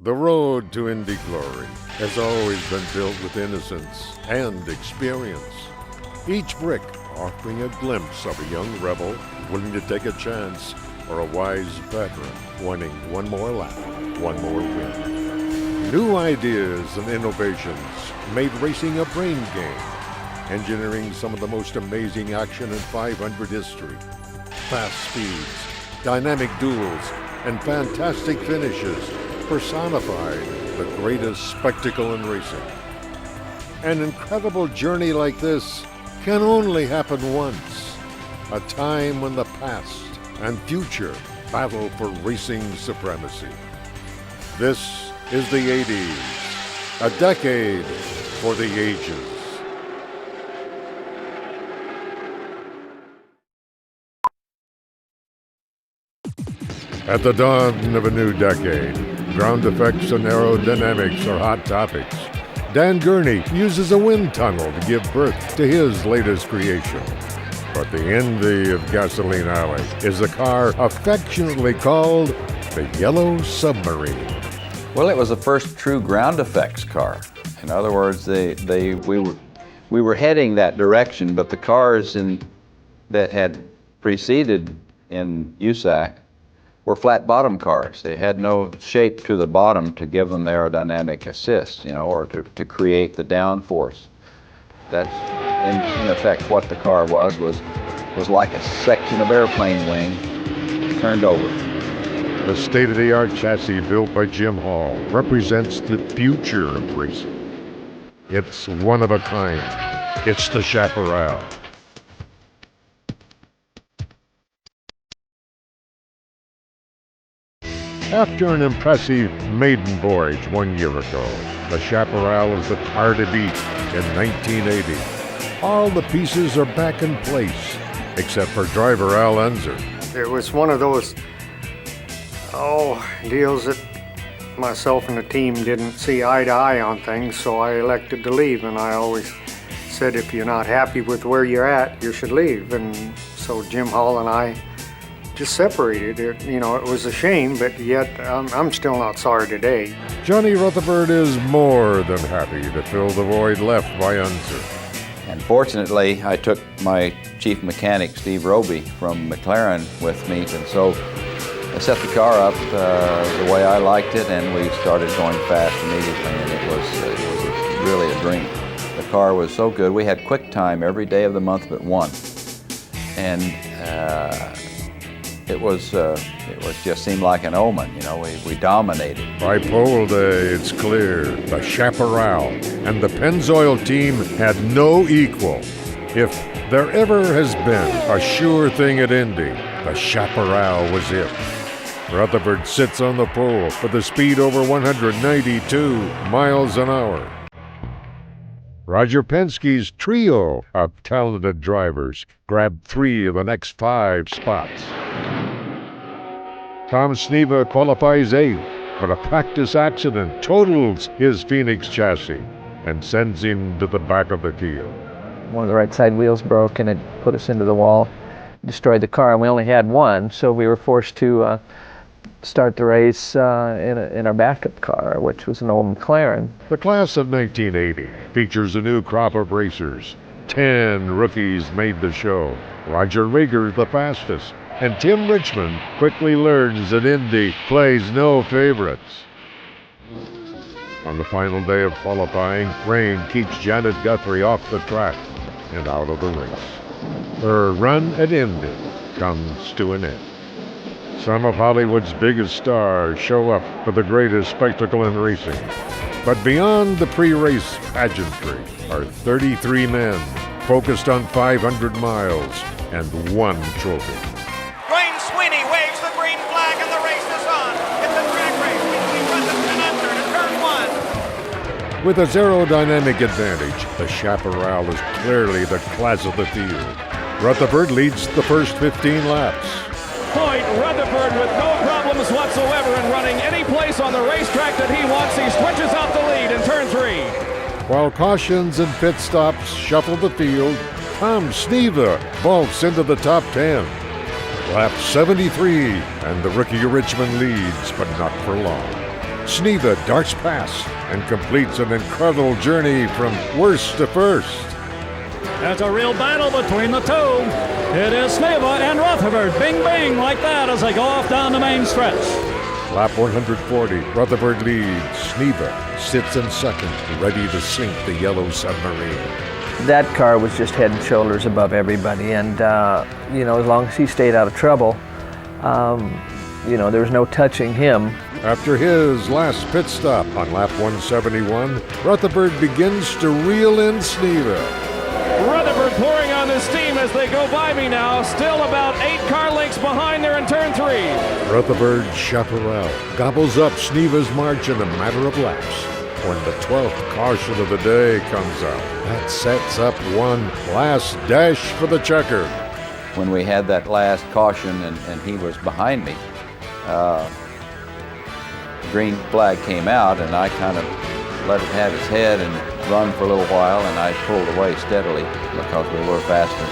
The road to Indy glory has always been filled with innocence and experience. Each brick offering a glimpse of a young rebel willing to take a chance, or a wise veteran wanting one more lap, one more win. New ideas and innovations made racing a brain game, engineering some of the most amazing action in 500 history. Fast speeds, dynamic duels, and fantastic finishes personified the greatest spectacle in racing. An incredible journey like this can only happen once, a time when the past and future battle for racing supremacy. This is the 80s, a decade for the ages. At the dawn of a new decade, ground effects and aerodynamics are hot topics. Dan Gurney uses a wind tunnel to give birth to his latest creation. But the envy of Gasoline Alley is a car affectionately called the Yellow Submarine. Well, it was the first true ground effects car. In other words, we were heading that direction, but the cars that had preceded in USAC were flat bottom cars. They had no shape to the bottom to give them the aerodynamic assist, or to create the downforce. That's in effect what the car was like a section of airplane wing turned over. The state-of-the-art chassis built by Jim Hall represents the future of racing. It's one of a kind. It's the Chaparral. After an impressive maiden voyage 1 year ago, the Chaparral is the car to beat in 1980. All the pieces are back in place, except for driver Al Unser. It was one of those, deals that myself and the team didn't see eye to eye on things, so I elected to leave, and I always said if you're not happy with where you're at, you should leave. And so Jim Hall and I just separated. It was a shame, but yet I'm still not sorry today. Johnny Rutherford is more than happy to fill the void left by Unser. And fortunately, I took my chief mechanic, Steve Roby, from McLaren with me, and so I set the car up the way I liked it, and we started going fast immediately, and it was really a dream. The car was so good. We had quick time every day of the month but one, and it just seemed like an omen. We dominated. By pole day, it's clear the Chaparral and the Pennzoil team had no equal. If there ever has been a sure thing at Indy, the Chaparral was it. Rutherford sits on the pole with a speed over 192 miles an hour. Roger Penske's trio of talented drivers grabbed 3 of the next 5 spots. Tom Sneva qualifies 8th, but a practice accident totals his Phoenix chassis and sends him to the back of the field. One of the right side wheels broke and it put us into the wall, destroyed the car, and we only had one, so we were forced to start the race in our backup car, which was an old McLaren. The class of 1980 features a new crop of racers. 10 rookies made the show. Roger Rager's the fastest, and Tim Richmond quickly learns that Indy plays no favorites. On the final day of qualifying, rain keeps Janet Guthrie off the track and out of the race. Her run at Indy comes to an end. Some of Hollywood's biggest stars show up for the greatest spectacle in racing. But beyond the pre-race pageantry are 33 men focused on 500 miles and 1 trophy. Wayne Sweeney waves the green flag and the race is on. It's a drag race between Rutherford and Unser in turn 1. With its aerodynamic advantage, the Chaparral is clearly the class of the field. Rutherford leads the first 15 laps. Point Rutherford with no problems whatsoever in running any place on the racetrack that he wants. He stretches out the lead in turn 3. While cautions and pit stops shuffle the field, Tom Sneva vaults into the top 10. Lap 73, and the rookie Richmond leads, but not for long. Sneva darts past and completes an incredible journey from worst to first. It's a real battle between the two. It is Sneva and Rutherford. Bing, bing, like that as they go off down the main stretch. Lap 140, Rutherford leads. Sneva sits in second, ready to sink the yellow submarine. That car was just head and shoulders above everybody, and you know, as long as he stayed out of trouble, you know, there was no touching him. After his last pit stop on lap 171, Rutherford begins to reel in Sneva. Rutherford pouring on the steam as they go by me now, still about 8 car lengths behind there in turn 3. Rutherford Chaparral gobbles up Sneva's march in a matter of laps. When the 12th caution of the day comes out, that sets up one last dash for the checker. When we had that last caution and he was behind me, green flag came out and I kind of let it have its head and run for a little while, and I pulled away steadily because we were faster.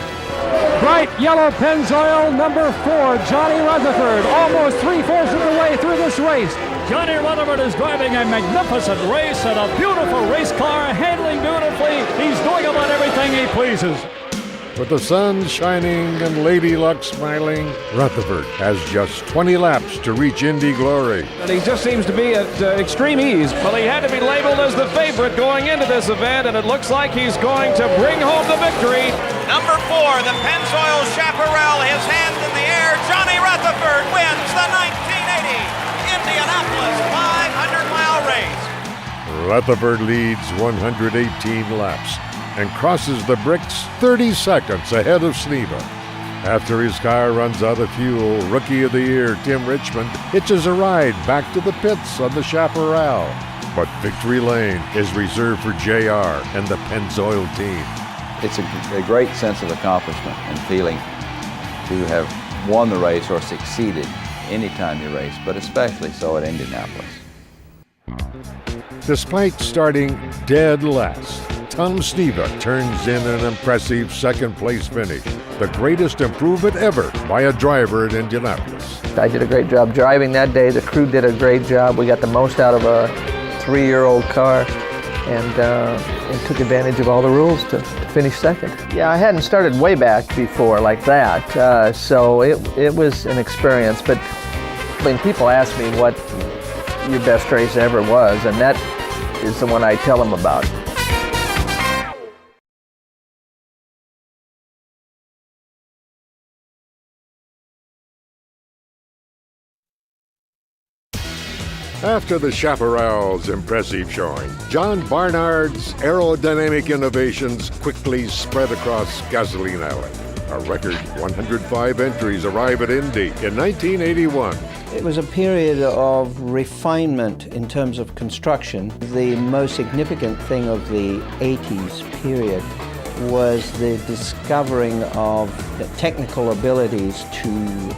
Bright yellow Pennzoil number 4, Johnny Rutherford, almost 3/4 of the way through this race. Johnny Rutherford is driving a magnificent race and a beautiful race car, handling beautifully. He's doing about everything he pleases. With the sun shining and Lady Luck smiling, Rutherford has just 20 laps to reach Indy glory. And he just seems to be at extreme ease. Well, he had to be labeled as the favorite going into this event, and it looks like he's going to bring home the victory. Number 4, the Pennzoil Chaparral, his hands in the air. Johnny Rutherford wins the 1980 Indianapolis 500-mile race. Rutherford leads 118 laps and crosses the bricks 30 seconds ahead of Sneva. After his car runs out of fuel, Rookie of the Year Tim Richmond hitches a ride back to the pits on the Chaparral. But victory lane is reserved for JR and the Pennzoil team. It's a great sense of accomplishment and feeling to have won the race or succeeded anytime you race, but especially so at Indianapolis. Despite starting dead last, Tom Sneva turns in an impressive second-place finish, the greatest improvement ever by a driver at Indianapolis. I did a great job driving that day. The crew did a great job. We got the most out of a 3-year-old car and took advantage of all the rules to finish second. Yeah, I hadn't started way back before like that, so it was an experience. But when people ask me what your best race ever was, and that is the one I tell them about. After the Chaparral's impressive showing, John Barnard's aerodynamic innovations quickly spread across Gasoline Alley. A record 105 entries arrive at Indy in 1981. It was a period of refinement in terms of construction. The most significant thing of the 80s period was the discovering of the technical abilities to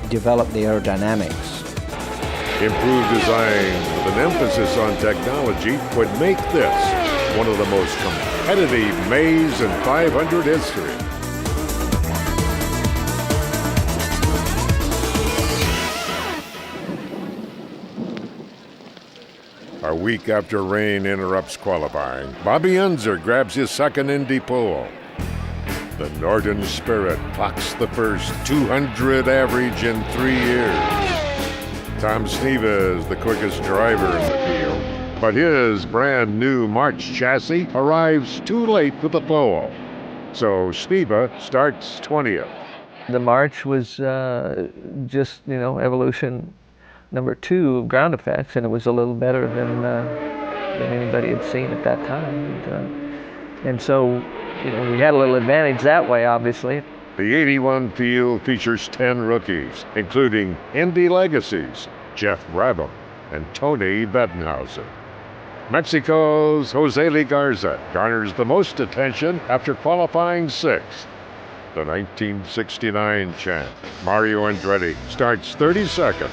develop the aerodynamics. Improved design with an emphasis on technology would make this one of the most competitive Mays in 500 history. A week after rain interrupts qualifying, Bobby Unser grabs his second Indy pole. The Norton Spirit clocks the first 200 average in 3 years. Tom Sneva is the quickest driver in the field, but his brand new March chassis arrives too late for the pole. So Sneva starts 20th. The March was just, you know, evolution number 2 of ground effects, and it was a little better than anybody had seen at that time. And so, you know, we had a little advantage that way, obviously. The 81 field features 10 rookies, including Indy legacies Jeff Brabham and Tony Bettenhausen. Mexico's Jose Garza garners the most attention after qualifying 6th. The 1969 champ, Mario Andretti, starts 32nd.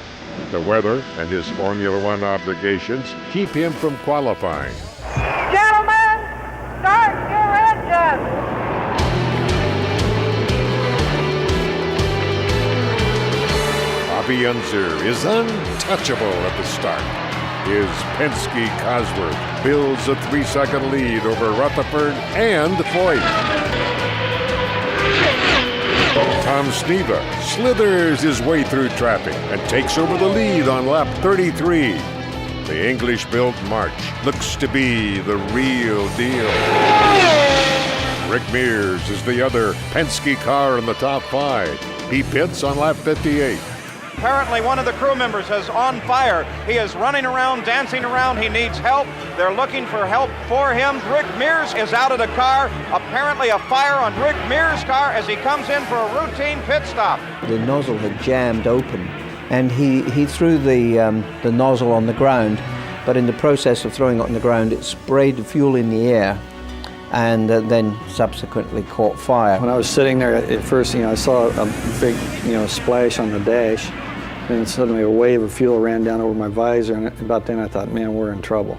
The weather and his Formula One obligations keep him from qualifying. Gentlemen, start your engines! Bobby Unser is untouchable at the start. is Penske Cosworth builds a 3-second lead over Rutherford and Foyt. Tom Sneva slithers his way through traffic and takes over the lead on lap 33. The English-built March looks to be the real deal. Rick Mears is the other Penske car in the top 5. He pits on lap 58. Apparently one of the crew members is on fire. He is running around, dancing around. He needs help. They're looking for help for him. Rick Mears is out of the car. Apparently a fire on Rick Mears' car as he comes in for a routine pit stop. The nozzle had jammed open, and he threw the nozzle on the ground, but in the process of throwing it on the ground, it sprayed the fuel in the air and then subsequently caught fire. When I was sitting there at first, I saw a big, splash on the dash. Then suddenly a wave of fuel ran down over my visor, and about then I thought, man, we're in trouble.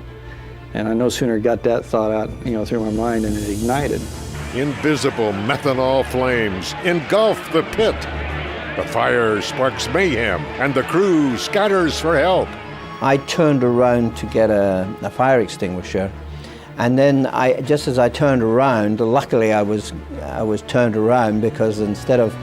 And I no sooner got that thought out, through my mind, and it ignited. Invisible methanol flames engulf the pit. The fire sparks mayhem, and the crew scatters for help. I turned around to get a fire extinguisher, and then just as I turned around, luckily I was turned around, because instead of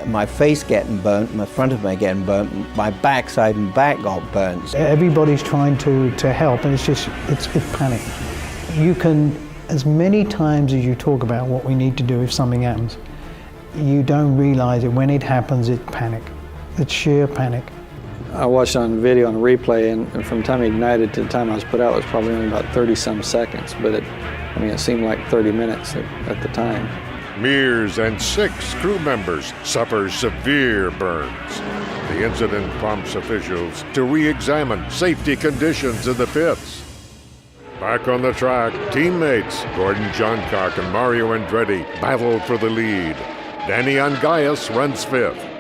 my face getting burnt, my front of me getting burnt, my backside and back got burnt. Everybody's trying to help, and it's panic. You can, as many times as you talk about what we need to do if something happens, you don't realize it. When it happens, it's panic. It's sheer panic. I watched on video and replay, and from the time it ignited to the time I was put out, it was probably only about 30-some seconds, but it seemed like 30 minutes at the time. Mears and 6 crew members suffer severe burns. The incident prompts officials to re-examine safety conditions in the pits. Back on the track, teammates Gordon Johncock and Mario Andretti battle for the lead. Danny Angaias runs 5th.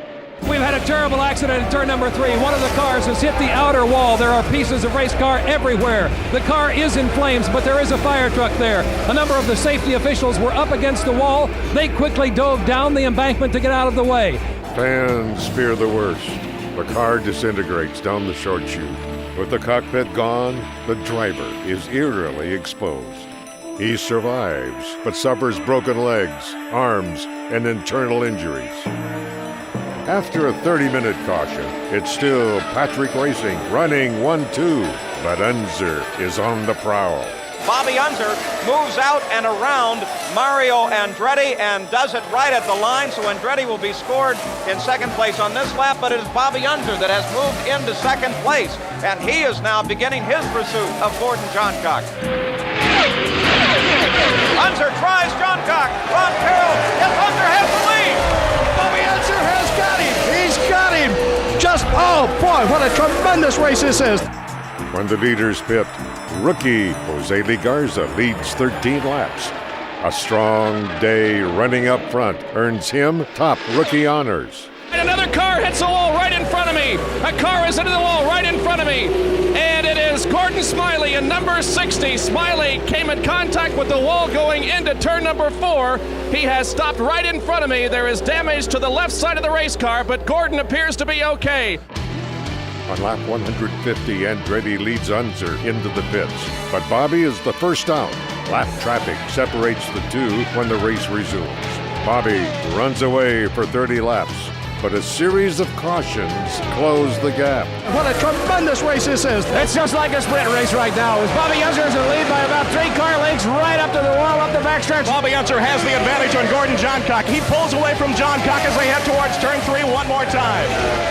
We've had a terrible accident in turn number 3. One of the cars has hit the outer wall. There are pieces of race car everywhere. The car is in flames, but there is a fire truck there. A number of the safety officials were up against the wall. They quickly dove down the embankment to get out of the way. Fans fear the worst. The car disintegrates down the short chute. With the cockpit gone, the driver is eerily exposed. He survives, but suffers broken legs, arms, and internal injuries. After a 30-minute caution, it's still Patrick Racing running 1-2, but Unser is on the prowl. Bobby Unser moves out and around Mario Andretti and does it right at the line, so Andretti will be scored in second place on this lap, but it is Bobby Unser that has moved into second place, and he is now beginning his pursuit of Gordon Johncock. Unser tries Johncock. Ron Carroll, yes, Unser has the lead. Bobby Unser has got him. He's got him. Oh boy, what a tremendous race this is. When the leaders pit, rookie Jose Ligarza leads 13 laps. A strong day running up front earns him top rookie honors. And another car hits the wall right in front of me. A car is into the wall right in front of me. And it is Gordon Smiley in number 60. Smiley came in contact with the wall going into turn number 4. He has stopped right in front of me. There is damage to the left side of the race car, but Gordon appears to be okay. On lap 150, Andretti leads Unser into the pits, but Bobby is the first out. Lap traffic separates the two when the race resumes. Bobby runs away for 30 laps, but a series of cautions close the gap. What a tremendous race this is. It's just like a sprint race right now. As Bobby Unser is in the lead by about 3 car lengths right up to the wall, up the backstretch. Bobby Unser has the advantage on Gordon Johncock. He pulls away from Johncock as they head towards turn 3 one more time.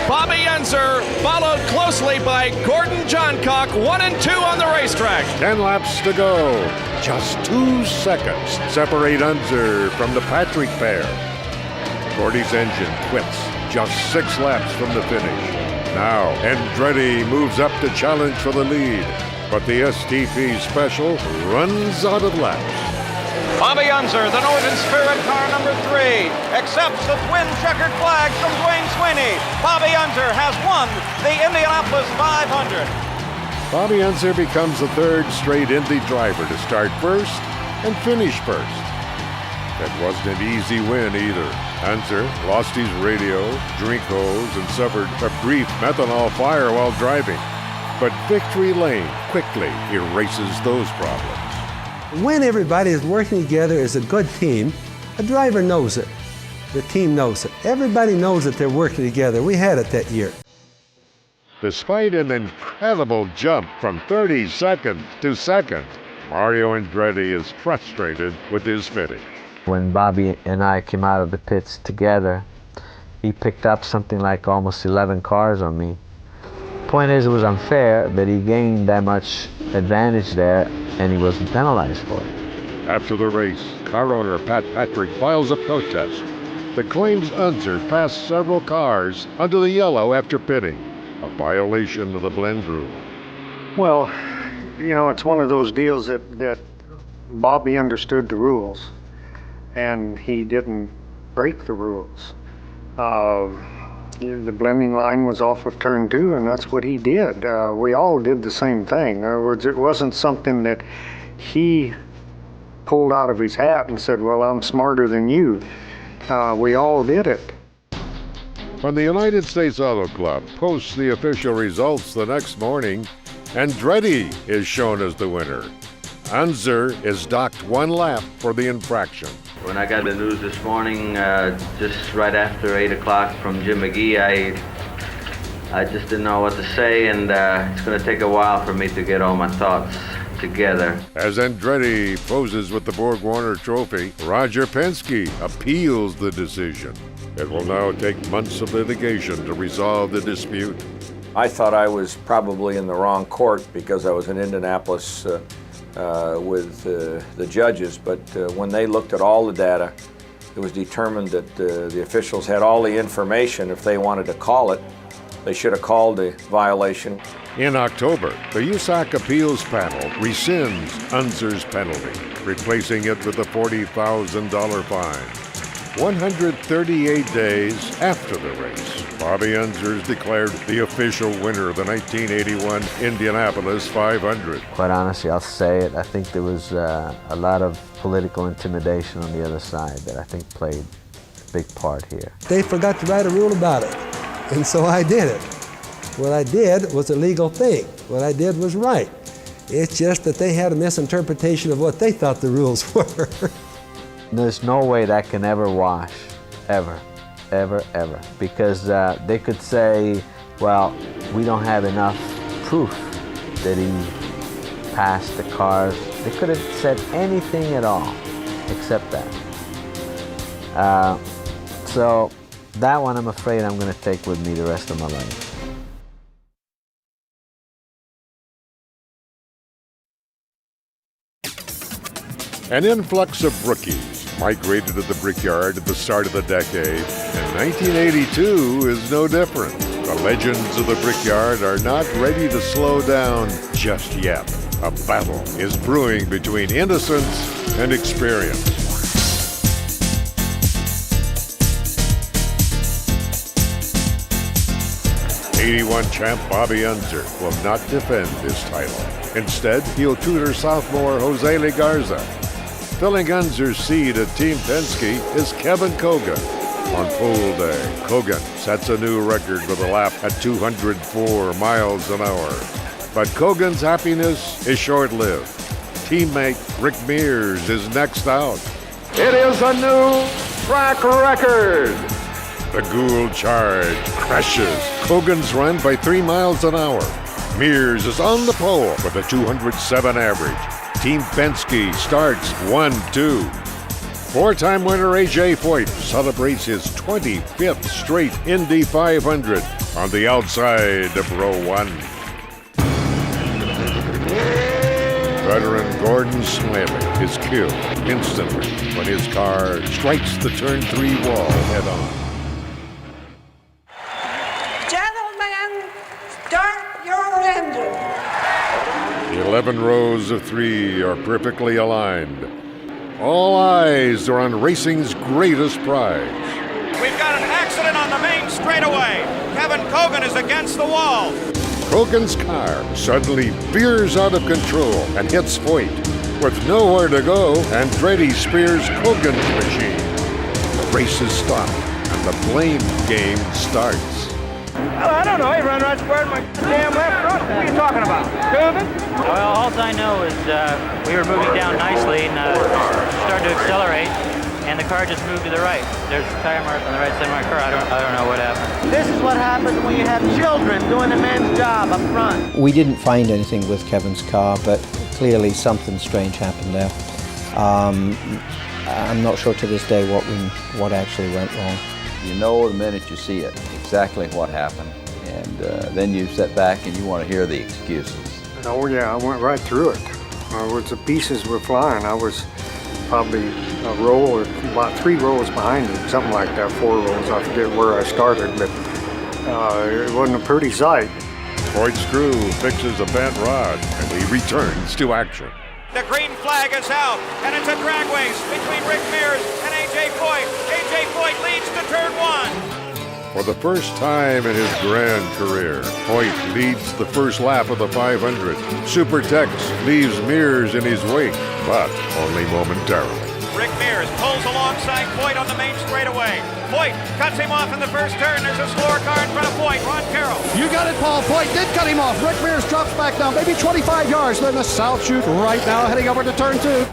Bobby Unser followed closely by Gordon Johncock, 1 and 2 on the racetrack. 10 laps to go. Just 2 seconds separate Unser from the Patrick pair. Gordy's engine quits just 6 laps from the finish. Now, Andretti moves up to challenge for the lead, but the STP Special runs out of laps. Bobby Unser, the Northern Spirit car number 3, accepts the twin checkered flag from Dwayne Sweeney. Bobby Unser has won the Indianapolis 500. Bobby Unser becomes the 3rd straight Indy driver to start first and finish first. That wasn't an easy win either. Unser lost his radio, drink hose, and suffered a brief methanol fire while driving. But Victory Lane quickly erases those problems. When everybody is working together as a good team, a driver knows it. The team knows it. Everybody knows that they're working together. We had it that year. Despite an incredible jump from 32nd to second, Mario Andretti is frustrated with his finish. When Bobby and I came out of the pits together, he picked up something like almost 11 cars on me. Point is, it was unfair, but he gained that much advantage there, and he wasn't penalized for it. After the race, car owner Pat Patrick files a protest that claims Unser passed several cars under the yellow after pitting, a violation of the blend rule. Well, you know, it's one of those deals that Bobby understood the rules, and he didn't break the rules. The blending line was off of turn 2, and that's what he did. We all did the same thing. In other words, it wasn't something that he pulled out of his hat and said, well, I'm smarter than you. We all did it. When the United States Auto Club posts the official results the next morning, Andretti is shown as the winner. Unser is docked 1 lap for the infraction. When I got the news this morning, just right after 8 o'clock from Jim McGee, I just didn't know what to say, and it's going to take a while for me to get all my thoughts together. As Andretti poses with the Borg-Warner Trophy, Roger Penske appeals the decision. It will now take months of litigation to resolve the dispute. I thought I was probably in the wrong court because I was in Indianapolis with the judges, but when they looked at all the data, it was determined that the officials had all the information. If they wanted to call it, they should have called the violation. In October, the USAC appeals panel rescinds Unser's penalty, replacing it with a $40,000 fine. 138 days after the race, Bobby Unser is declared the official winner of the 1981 Indianapolis 500. Quite honestly, I'll say it, I think there was a lot of political intimidation on the other side that I think played a big part here. They forgot to write a rule about it, and so I did it. What I did was a legal thing. What I did was right. It's just that they had a misinterpretation of what they thought the rules were. There's no way that can ever wash, ever, ever, ever. Because they could say, well, we don't have enough proof that he passed the cars. They could have said anything at all except that. So that one I'm afraid I'm going to take with me the rest of my life. An influx of rookies migrated to the Brickyard at the start of the decade, and 1982 is no different. The legends of the Brickyard are not ready to slow down just yet. A battle is brewing between innocence and experience. '81 champ Bobby Unser will not defend his title. Instead, he'll tutor sophomore Jose Legarza. Filling Unser's seat at Team Penske is Kevin Kogan. On pole day, Kogan sets a new record with a lap at 204 miles an hour. But Kogan's happiness is short-lived. Teammate Rick Mears is next out. It is a new track record. The Gould charge crashes Kogan's run by 3 miles an hour. Mears is on the pole with a 207 average. Team Penske starts 1-2. Four-time winner A.J. Foyt celebrates his 25th straight Indy 500 on the outside of row 1. Veteran Gordon Smiley is killed instantly when his car strikes the turn 3 wall head-on. Gentlemen, start your engine. The 11 rows of 3 are perfectly aligned. All eyes are on racing's greatest prize. We've got an accident on the main straightaway. Kevin Kogan is against the wall. Kogan's car suddenly veers out of control and hits Foyt. With nowhere to go, Andretti spears Kogan's machine. The race is stopped and the blame game starts. Well, I don't know. He run right square in my damn left front. What are you talking about? Tubing? Well, all I know is we were moving down nicely and started to accelerate, and the car just moved to the right. There's a tire mark on the right side of my car. I don't know what happened. This is what happens when you have children doing the man's job up front. We didn't find anything with Kevin's car, but clearly something strange happened there. I'm not sure to this day what actually went wrong. You know the minute you see it exactly what happened, and then you sit back and you want to hear the excuses. Oh yeah, I went right through it. The pieces were flying. I was probably a row or about 3 rows behind him, something like that, 4 rows. I forget where I started, but it wasn't a pretty sight. Hoyt's crew fixes a bent rod, and he returns to action. The green flag is out, and it's a drag race between Rick Mears and A.J. Foyt. A.J. Foyt leads to turn 1. For the first time in his grand career, Hoyt leads the first lap of the 500. Super Tex leaves Mears in his wake, but only momentarily. Rick Mears pulls alongside Foyt on the main straightaway. Foyt cuts him off in the first turn. There's a slower car in front of Foyt. Ron Carroll. You got it, Paul. Foyt did cut him off. Rick Mears drops back down, maybe 25 yards. They're in the south chute right now, heading over to turn 2.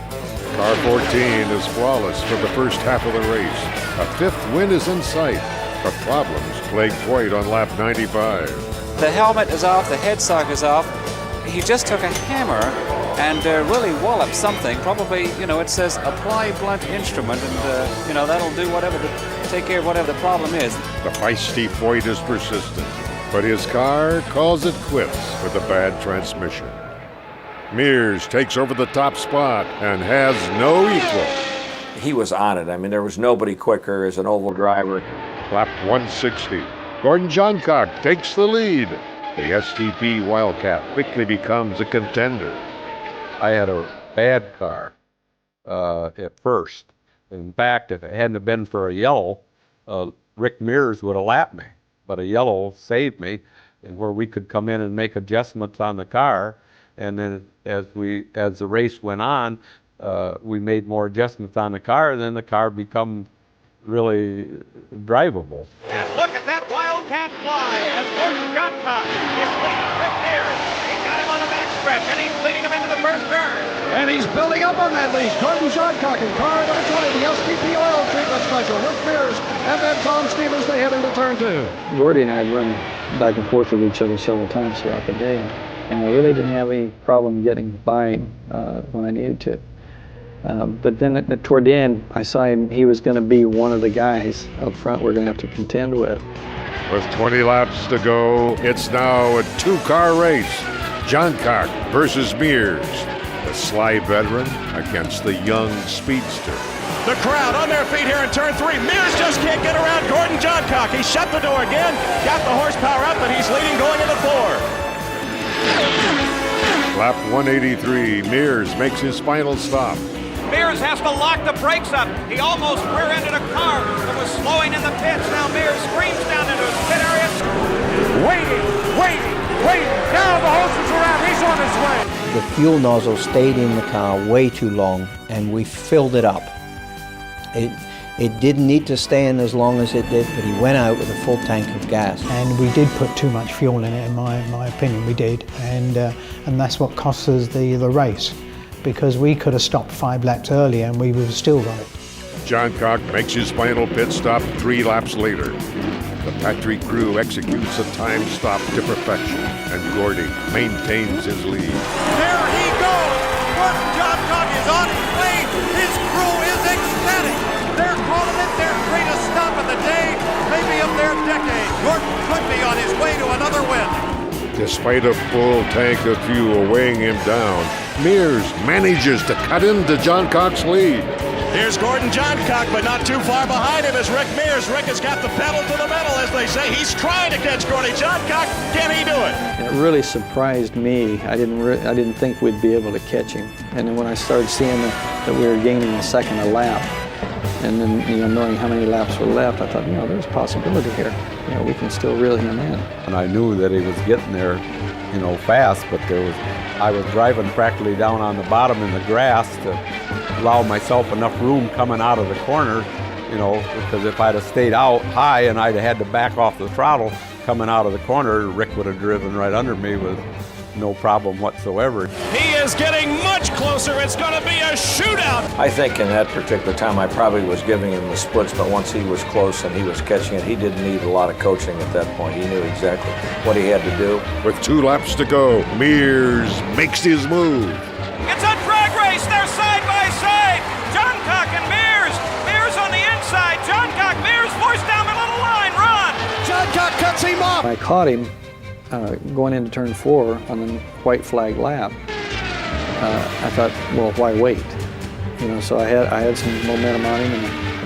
Car 14 is flawless for the first half of the race. A 5th win is in sight, but problems plague Foyt on lap 95. The helmet is off, the headstock is off. He just took a hammer and really walloped something. Probably, it says apply blunt instrument, and, that'll do whatever to take care of whatever the problem is. The feisty Foyt is persistent, but his car calls it quits with a bad transmission. Mears takes over the top spot and has no equal. He was on it. I mean, there was nobody quicker as an oval driver. Lap 160. Gordon Johncock takes the lead. The STP Wildcat quickly becomes a contender. I had a bad car at first. In fact, if it hadn't have been for a yellow, Rick Mears would have lapped me. But a yellow saved me, and where we could come in and make adjustments on the car. And then as the race went on, we made more adjustments on the car, and then the car become really drivable. And look at that Wildcat fly as Gordon Johncock is leading Rick Mears. He's got him on the back stretch, and he's leading him into the first turn. And he's building up on that lead. Gordon Johncock in car number 20, the STP oil treatment special. Rick Mears and then Tom Stevens, they head into turn 2. Gordy and I had run back and forth with each other several times throughout the day, and I really didn't have any problem getting by when I needed to. But then toward the end, I saw he was going to be one of the guys up front we're going to have to contend with. With 20 laps to go, it's now a 2-car race. Johncock versus Mears, the sly veteran against the young speedster. The crowd on their feet here in turn 3. Mears just can't get around Gordon Johncock. He shut the door again, got the horsepower up, and he's leading going into 4. Lap 183, Mears makes his final stop. Mears has to lock the brakes up. He almost rear-ended a car that was slowing in the pits. Now Mears screams down into his pit area. Waiting. Now the hoses are out. He's on his way. The fuel nozzle stayed in the car way too long, and we filled it up. It didn't need to stay in as long as it did, but he went out with a full tank of gas. And we did put too much fuel in it, in my opinion, we did. And that's what cost us the race, because we could have stopped 5 laps earlier and we would have still got it. Johncock makes his final pit stop 3 laps later. The Patrick crew executes a time stop to perfection, and Gordy maintains his lead. There he goes! Gordon Johncock is on his way! His crew is ecstatic! They're calling it their greatest stop of the day, maybe of their decade. Gordon could be on his way to another win. Despite a full tank of fuel weighing him down, Mears manages to cut into Johncock's lead. Here's Gordon Johncock, but not too far behind him is Rick Mears. Rick has got the pedal to the metal, as they say. He's trying to catch Gordon Johncock. Can he do it? And it really surprised me. I didn't think we'd be able to catch him. And then when I started seeing that we were gaining a second a lap, and then knowing how many laps were left, I thought, there's a possibility here. We can still reel him in. And I knew that he was getting there, fast, but I was driving practically down on the bottom in the grass to allow myself enough room coming out of the corner, because if I'd have stayed out high and I'd have had to back off the throttle, coming out of the corner, Rick would have driven right under me with no problem whatsoever. He is getting much closer. It's going to be a shootout. I think in that particular time I probably was giving him the splits, but once he was close and he was catching it, he didn't need a lot of coaching at that point. He knew exactly what he had to do. With 2 laps to go, Mears makes his move. It's a drag race. They're side by side. Johncock and Mears. Mears on the inside. Johncock, Mears forced down the little line. Run. Johncock cuts him off. I caught him going into turn 4 on the white flag lap. I thought, well, why wait? You know, so I had some momentum on him,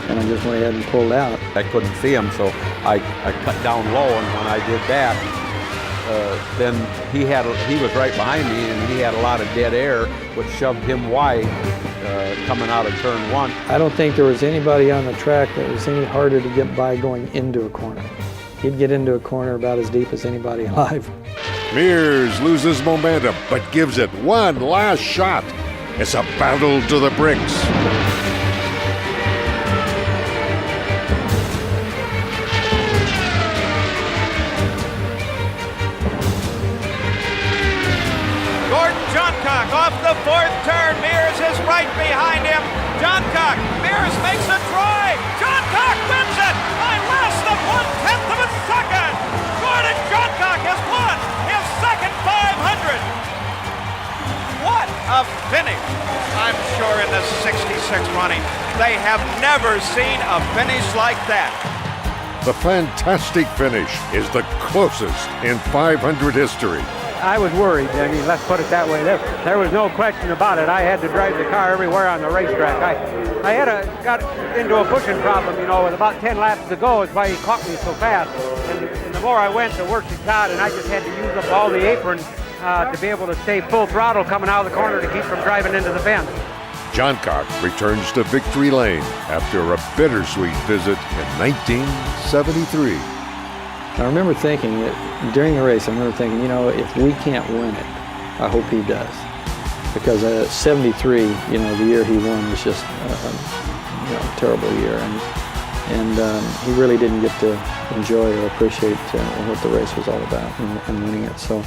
and I just went ahead and pulled out. I couldn't see him, so I cut down low, and when I did that, then he was right behind me, and he had a lot of dead air, which shoved him wide coming out of turn 1. I don't think there was anybody on the track that was any harder to get by going into a corner. He'd get into a corner about as deep as anybody alive. Mears loses momentum, but gives it one last shot. It's a battle to the bricks. Gordon Johncock off the 4th turn. Mears is right behind him. Johncock, Mears makes a try. Johncock wins it by less than 1/10 of a second. Gordon Johncock has won his second 500. What a finish. I'm sure in the 66 running, they have never seen a finish like that. The fantastic finish is the closest in 500 history. I was worried. I mean, let's put it that way. There was no question about it. I had to drive the car everywhere on the racetrack. I got into a pushing problem, you know, with about 10 laps to go. It's why he caught me so fast. And the more I went, the worse it got, and I just had to use up all the apron to be able to stay full throttle coming out of the corner to keep from driving into the fence. Johncock returns to victory lane after a bittersweet visit in 1973. I remember thinking, during the race, you know, if we can't win it, I hope he does. Because 73, you know, the year he won was just you know, a terrible year. And he really didn't get to enjoy or appreciate what the race was all about and winning it. So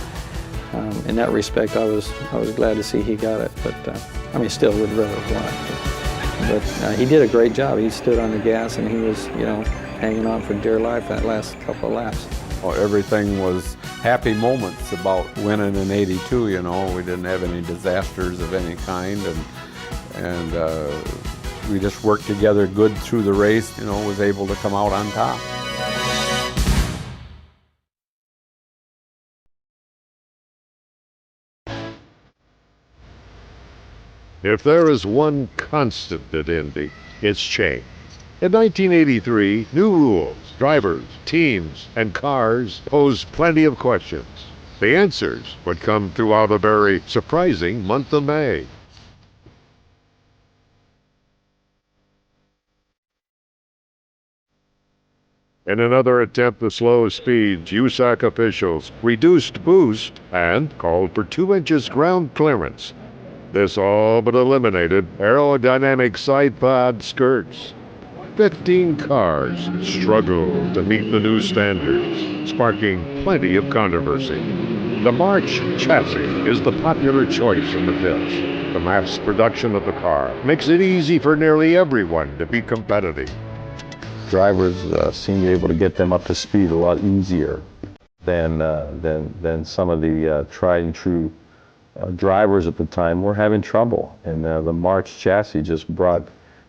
in that respect, I was glad to see he got it. But I mean, still would rather have won it. But he did a great job. He stood on the gas and he was, you know, hanging on for dear life that last couple of laps. Well, everything was happy moments about winning in '82. You know, we didn't have any disasters of any kind, and we just worked together good through the race. You know, was able to come out on top. If there is one constant at Indy, it's change. In 1983, new rules, drivers, teams, and cars posed plenty of questions. The answers would come throughout a very surprising month of May. In another attempt to slow speeds, USAC officials reduced boost and called for 2 inches ground clearance. This all but eliminated aerodynamic side pod skirts. 15 cars struggled to meet the new standards, sparking plenty of controversy. The March chassis is the popular choice in the pits. The mass production of the car makes it easy for nearly everyone to be competitive. Drivers seem to be able to get them up to speed a lot easier than some of the tried and true drivers at the time were having trouble. And the March chassis just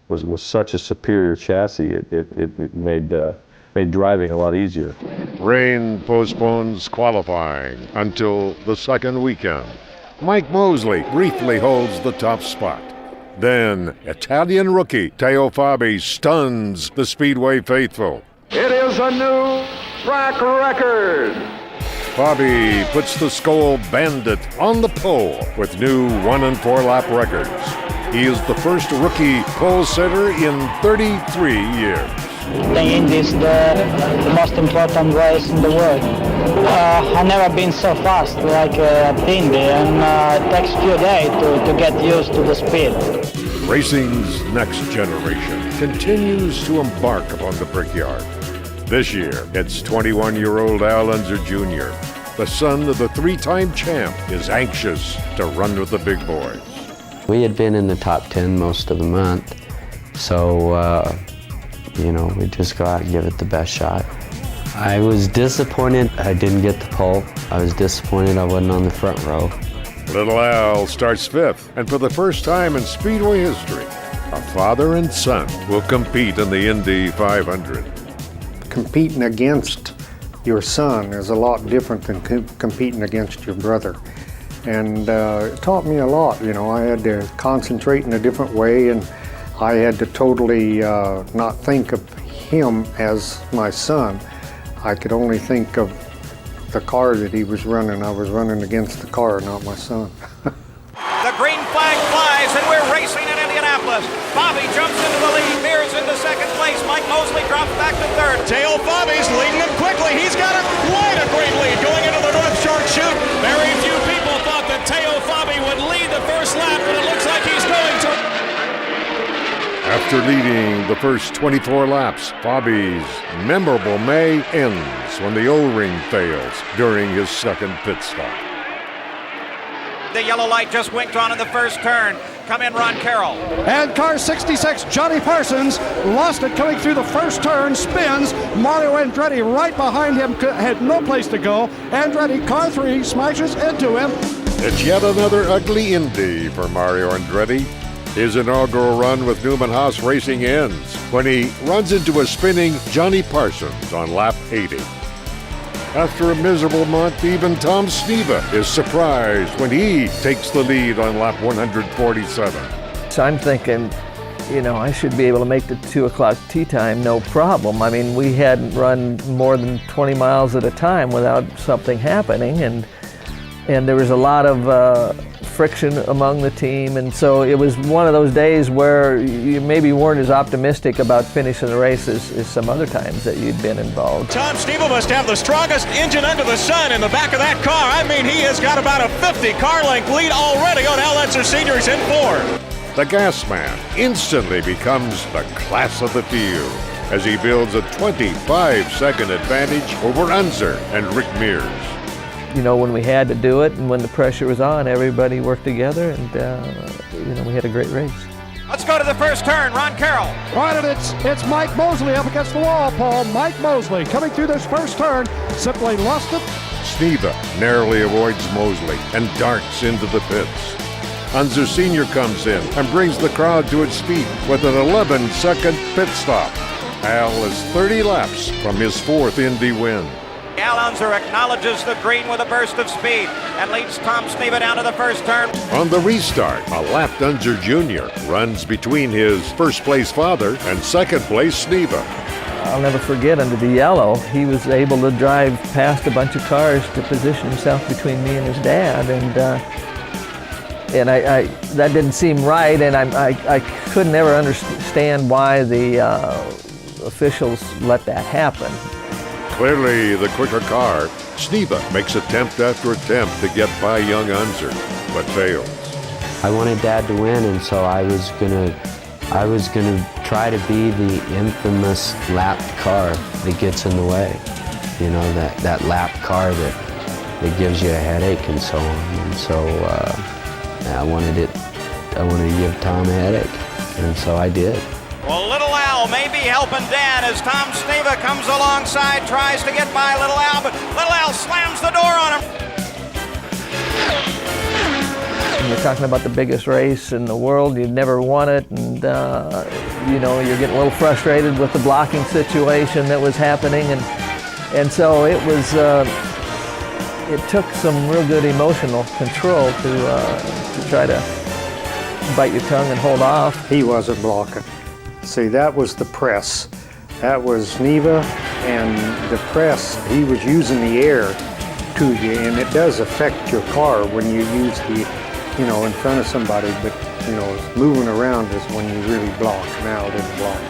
was such a superior chassis. It made driving a lot easier. Rain postpones qualifying until the second weekend. Mike Mosley briefly holds the top spot. Then Italian rookie Teo Fabi stuns the Speedway faithful. It is a new track record. Fabi puts the Skoal Bandit on the pole with new 1 and 4 lap records. He is the first rookie pole sitter in 33 years. The Indy is the most important race in the world. I've never been so fast like at Indy, and it takes a few days to get used to the speed. Racing's next generation continues to embark upon the Brickyard. This year, it's 21-year-old Al Unser Jr., the son of the three-time champ, is anxious to run with the big boys. We had been in the top 10 most of the month, so, you know, we just go out and give it the best shot. I was disappointed I didn't get the pole. I was disappointed I wasn't on the front row. Little Al starts fifth, and for the first time in Speedway history, a father and son will compete in the Indy 500. Competing against your son is a lot different than competing against your brother. And it taught me a lot, you know. I had to concentrate in a different way, and I had to totally not think of him as my son. I could only think of the car that he was running. I was running against the car, not my son. The green flag flies, and we're racing in Indianapolis. Bobby jumps into the lead, Mears into second place. Mike Mosley drops back to third. Teo Bobby's leading him quickly. He's got quite a great lead going into the North Shore Chute. Very few people thought that Teo Fabi would lead the first lap, but it looks like he's going to. After leading the first 24 laps, Bobby's memorable May ends when the O-ring fails during his second pit stop. The yellow light just winked on in the first turn. Come in, Ron Carroll. And car 66, Johnny Parsons, lost it coming through the first turn, spins. Mario Andretti right behind him, had no place to go. Andretti, car 3, smashes into him. It's yet another ugly Indy for Mario Andretti. His inaugural run with Newman Haas Racing ends when he runs into a spinning Johnny Parsons on lap 80. After a miserable month, even Tom Sneva is surprised when he takes the lead on lap 147. So I'm thinking, you know, I should be able to make the 2 o'clock tee time, no problem. I mean, we hadn't run more than 20 miles at a time without something happening, and there was a lot of friction among the team, and so it was one of those days where you maybe weren't as optimistic about finishing the race as some other times that you'd been involved. Tom Sneva must have the strongest engine under the sun in the back of that car. I mean, he has got about a 50 car length lead already on Al Unser Sr. He's in 4. The gas man instantly becomes the class of the field as he builds a 25-second advantage over Unser and Rick Mears. You know, when we had to do it and when the pressure was on, everybody worked together, and you know, we had a great race. Let's go to the first turn, Ron Carroll. Right, and it's Mike Mosley up against the wall, Paul. Mike Mosley coming through this first turn, simply lost it. Sneva narrowly avoids Mosley and darts into the pits. Unser Sr. comes in and brings the crowd to its feet with an 11-second pit stop. Al is 30 laps from his 4th Indy win. Al Unser acknowledges the green with a burst of speed and leads Tom Sneva down to the first turn. On the restart, a lapped Unser Jr. runs between his first-place father and second-place Sneva. I'll never forget, under the yellow, he was able to drive past a bunch of cars to position himself between me and his dad, and I that didn't seem right, and I couldn't ever understand why the officials let that happen. Clearly the quicker car, Sneva makes attempt after attempt to get by young Unser, but fails. I wanted Dad to win, and so I was gonna try to be the infamous lapped car that gets in the way. You know, that lapped car that gives you a headache and so on. And so I wanted to give Tom a headache, and so I did. Well, Little Al may be helping Dad as Tom Sneva comes alongside, tries to get by Little Al, but Little Al slams the door on him. And you're talking about the biggest race in the world. You've never won it, and you know, you're getting a little frustrated with the blocking situation that was happening, and so it was. It took some real good emotional control to try to bite your tongue and hold off. He wasn't blocking. See, that was the press. That was Sneva, and the press, he was using the air to you, and it does affect your car when you use the, you know, in front of somebody, but, you know, moving around is when you really block. Now it didn't block.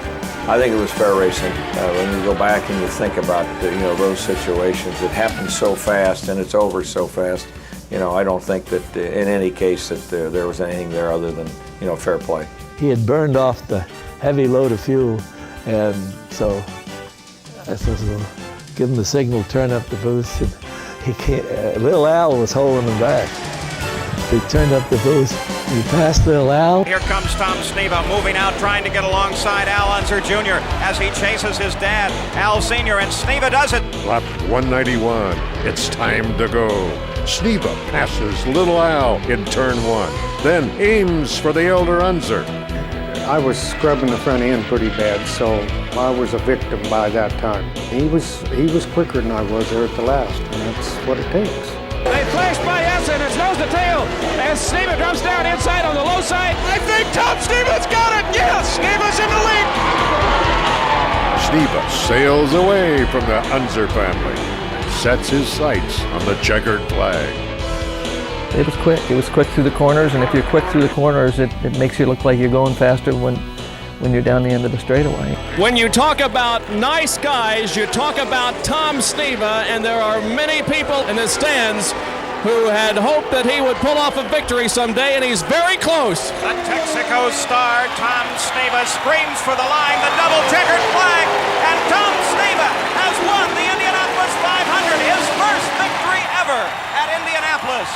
I think it was fair racing. When you go back and you think about, you know, those situations, it happens so fast and it's over so fast. You know, I don't think that in any case that there was anything there other than, you know, fair play. He had burned off the heavy load of fuel, and so I says, well, give him the signal, turn up the boost. And he can't, little Al was holding him back. He turned up the boost. He passed little Al. Here comes Tom Sneva moving out, trying to get alongside Al Unser Jr. as he chases his dad, Al Sr., and Sneva does it. Lap 191. It's time to go. Sneva passes little Al in turn 1, then aims for the elder Unser. I was scrubbing the front end pretty bad, so I was a victim by that time. He was quicker than I was there at the last, and that's what it takes. They flash by Essen, it's nose to tail, as Sneva drops down inside on the low side. I think Tom Sneva's got it! Yes, Sneva's in the lead! Sneva sails away from the Unser family and sets his sights on the checkered flag. It was quick. It was quick through the corners, and if you're quick through the corners, it makes you look like you're going faster when you're down the end of the straightaway. When you talk about nice guys, you talk about Tom Sneva, and there are many people in the stands who had hoped that he would pull off a victory someday, and he's very close. The Texaco star, Tom Sneva, screams for the line, the double checkered flag, and Tom Sneva has won the Indianapolis 500, his first victory ever at Indianapolis.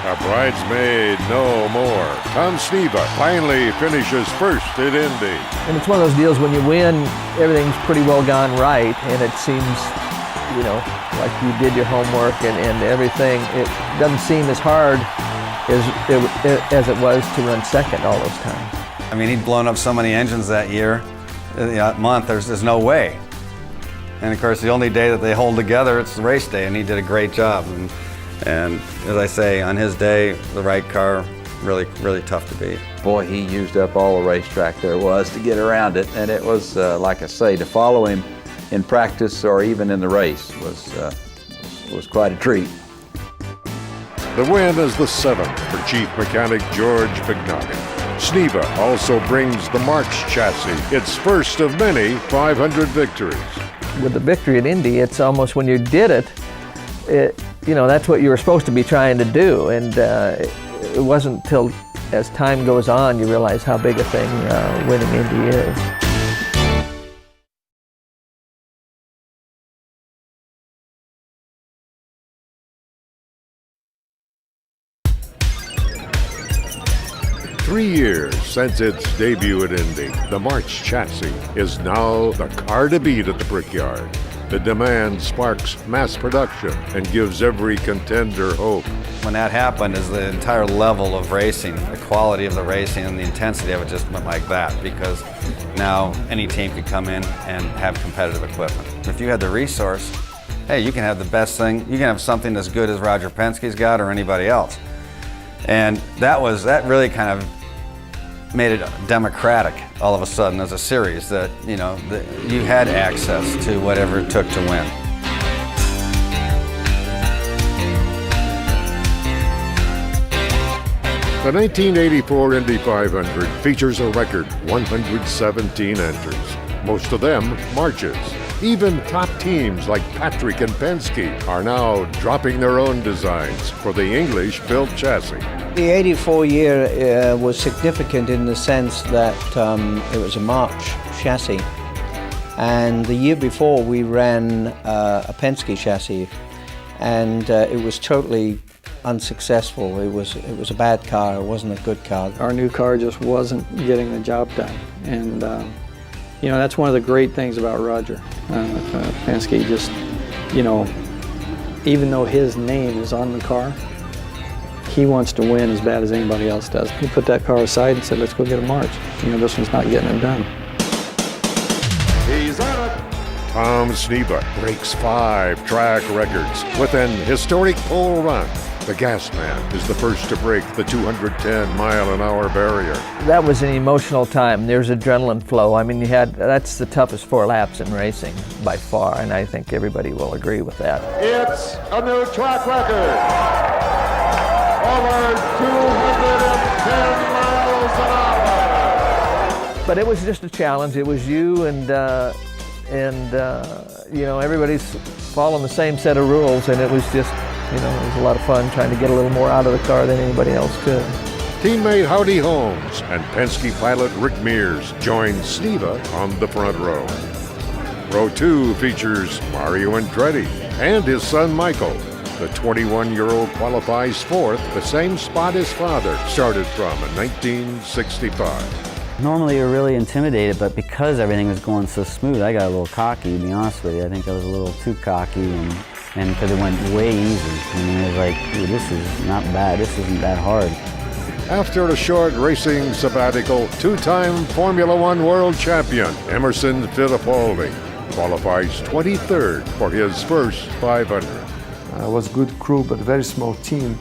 A bridesmaid no more. Tom Sneva finally finishes first at Indy. And it's one of those deals when you win, everything's pretty well gone right, and it seems, you know, like you did your homework and everything. It doesn't seem as hard as it was to run second all those times. I mean, he'd blown up so many engines that year, that month, there's no way. And of course, the only day that they hold together, it's the race day, and he did a great job. And as I say, on his day, the right car, really, really tough to beat. Boy, he used up all the racetrack there was to get around it, and it was, like I say, to follow him in practice or even in the race was quite a treat. The win is the 7th for Chief Mechanic George Pignotti. Sneva also brings the March chassis, its first of many 500 victories. With the victory at Indy, it's almost when you did it, you know, that's what you were supposed to be trying to do, and it wasn't till as time goes on you realize how big a thing winning Indy is. Three years since its debut at Indy, the March chassis is now the car to beat at the Brickyard. The demand sparks mass production and gives every contender hope. When that happened, is the entire level of racing, the quality of the racing and the intensity of it just went like that, because now any team could come in and have competitive equipment. If you had the resource, hey, you can have the best thing, you can have something as good as Roger Penske's got or anybody else. And that really kind of made it democratic all of a sudden as a series, that, you know, you had access to whatever it took to win. The 1984 Indy 500 features a record 117 entries, most of them marches. Even top teams like Patrick and Penske are now dropping their own designs for the English-built chassis. The 84 year was significant in the sense that it was a March chassis, and the year before we ran a Penske chassis, and it was totally unsuccessful. It was a bad car. It wasn't a good car. Our new car just wasn't getting the job done, and you know, that's one of the great things about Roger Penske. Just, you know, even though his name is on the car, he wants to win as bad as anybody else does. He put that car aside and said, let's go get a March. You know, this one's not getting it done. He's on it. Tom Sneva breaks 5 track records with an historic pole run. The gas man is the first to break the 210-mile-an-hour barrier. That was an emotional time. There's adrenaline flow. I mean, that's the toughest 4 laps in racing by far, and I think everybody will agree with that. It's a new track record. Over 210 miles an hour. But it was just a challenge. It was you and you know, everybody's following the same set of rules, and it was just, you know, it was a lot of fun trying to get a little more out of the car than anybody else could. Teammate Howdy Holmes and Penske pilot Rick Mears joined Sneva on the front row. Row 2 features Mario Andretti and his son Michael. The 21-year-old qualifies fourth, the same spot his father started from in 1965. Normally you're really intimidated, but because everything was going so smooth, I got a little cocky, to be honest with you. I think I was a little too cocky, and because it went way easy. I mean, it was like, dude, this is not bad, this isn't that hard. After a short racing sabbatical, two-time Formula One world champion Emerson Fittipaldi qualifies 23rd for his first 500. It was good crew, but very small team.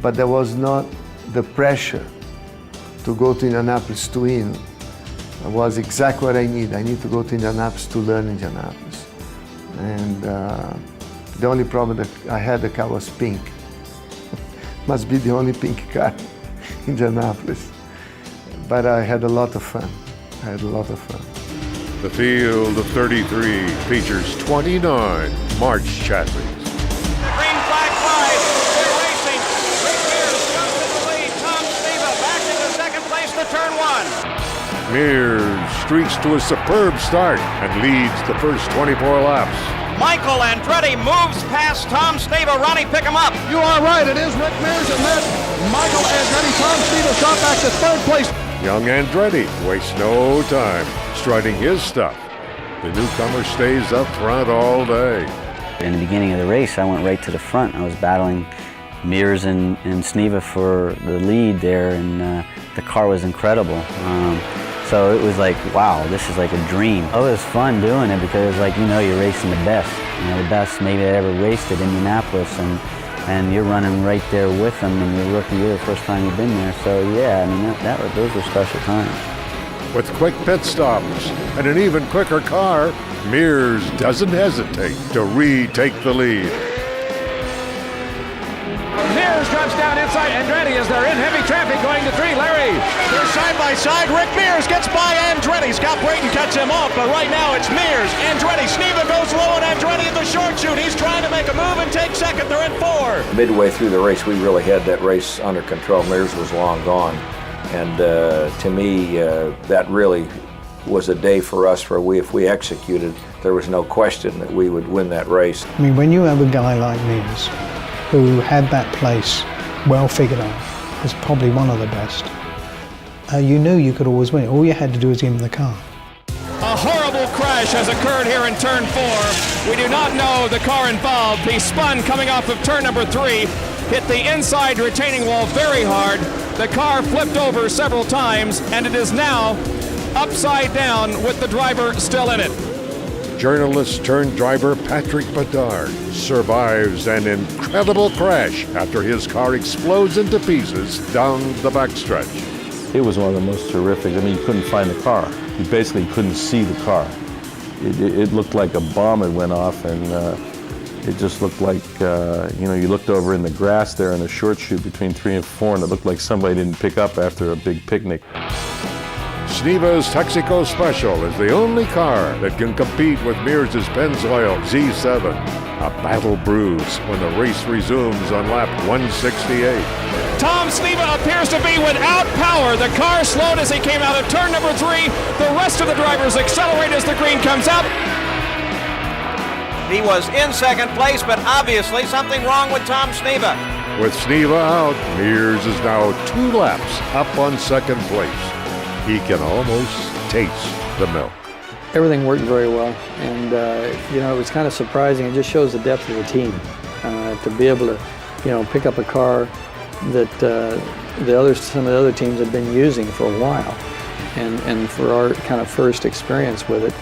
But there was not the pressure to go to Indianapolis to win. It was exactly what I need. I need to go to Indianapolis to learn Indianapolis. And the only problem that I had, the car was pink. Must be the only pink car in Indianapolis. But I had a lot of fun. The field of 33 features 29 March chassis. Green flag flies. They're racing. Rick Mears goes to the lead. Tom Sneva back into second place to turn 1. Mears streaks to a superb start and leads the first 24 laps. Michael Andretti moves past Tom Sneva. Ronnie, pick him up. You are right. It is Rick Mears and then Michael Andretti. Tom Sneva shot back to third place. Young Andretti wastes no time striding his stuff. The newcomer stays up front all day. In the beginning of the race, I went right to the front. I was battling Mears and Sneva for the lead there, and the car was incredible. So it was like, wow, this is like a dream. It was fun doing it because, like, you know, you're racing the best. You know, the best maybe that ever raced at Indianapolis, and you're running right there with them, and you're rookie year, the first time you've been there. So yeah, I mean, those were special times. With quick pit stops and an even quicker car, Mears doesn't hesitate to retake the lead. Mears drops down inside Andretti as they're in heavy traffic going to 3. Larry. They're side by side. Rick Mears gets by Andretti. Scott Brayton cuts him off, but right now it's Mears. Andretti. Sneva goes low on Andretti in the short shoot. He's trying to make a move and take second. They're in 4. Midway through the race, we really had that race under control. Mears was long gone. And to me, that really was a day for us where if we executed, there was no question that we would win that race. I mean, when you have a guy like Mears, who had that place well figured out, was probably one of the best, you knew you could always win. All you had to do was give him the car. A horrible crash has occurred here in turn 4. We do not know the car involved. He spun coming off of turn number 3, hit the inside retaining wall very hard. The car flipped over several times, and it is now upside down with the driver still in it. Journalist turned driver Patrick Bedard survives an incredible crash after his car explodes into pieces down the backstretch. It was one of the most terrific. I mean, you couldn't find the car. You basically couldn't see the car. It looked like a bomb had went off, and it just looked like, you know, you looked over in the grass there in the short chute between 3 and 4, and it looked like somebody didn't pick up after a big picnic. Sneva's Texaco Special is the only car that can compete with Mears' Pennzoil Z7. A battle brews when the race resumes on lap 168. Tom Sneva appears to be without power. The car slowed as he came out of turn number 3. The rest of the drivers accelerate as the green comes out. He was in second place, but obviously something wrong with Tom Sneva. With Sneva out, Mears is now 2 laps up on second place. He can almost taste the milk. Everything worked very well, and you know, it was kind of surprising. It just shows the depth of the team to be able to, you know, pick up a car that some of the other teams had been using for a while, and for our kind of first experience with it,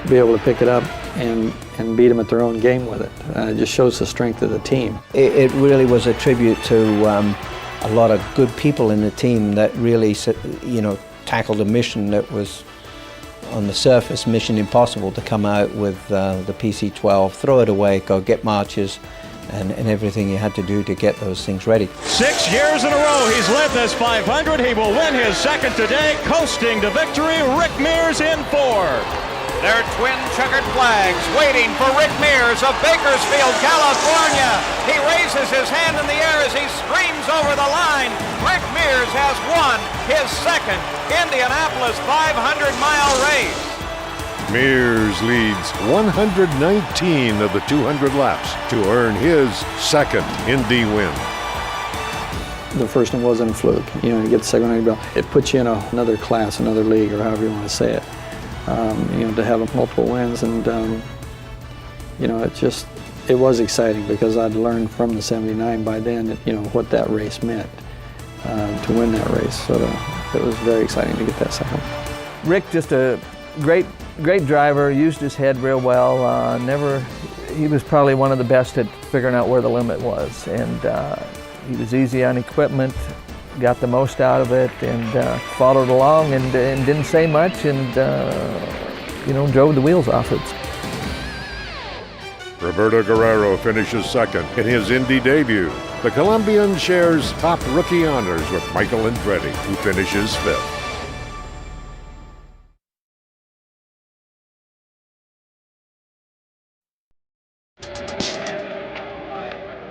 be able to pick it up and beat them at their own game with it. It just shows the strength of the team. It really was a tribute to a lot of good people in the team that really, you know, tackled a mission that was on the surface mission impossible, to come out with the PC-12, throw it away, go get marches, and everything you had to do to get those things ready. 6 years in a row he's led this 500. He will win his second today, coasting to victory. Rick Mears in 4. Their twin checkered flags waiting for Rick Mears of Bakersfield, California. He raises his hand in the air as he screams over the line. Rick Mears has won his second Indianapolis 500-mile race. Mears leads 119 of the 200 laps to earn his second Indy win. The first one wasn't a fluke. You know, you get the second one, it puts you in another class, another league, or however you want to say it. You know, to have multiple wins, and you know, it was exciting because I'd learned from the 79 by then that, you know, what that race meant to win that race. So it was very exciting to get that second. Rick, just a great driver, used his head real well. He was probably one of the best at figuring out where the limit was, and he was easy on equipment, got the most out of it, and followed along and didn't say much, and you know, drove the wheels off it. Roberto Guerrero finishes second in his Indy debut. The Colombian shares top rookie honors with Michael Andretti, who finishes fifth.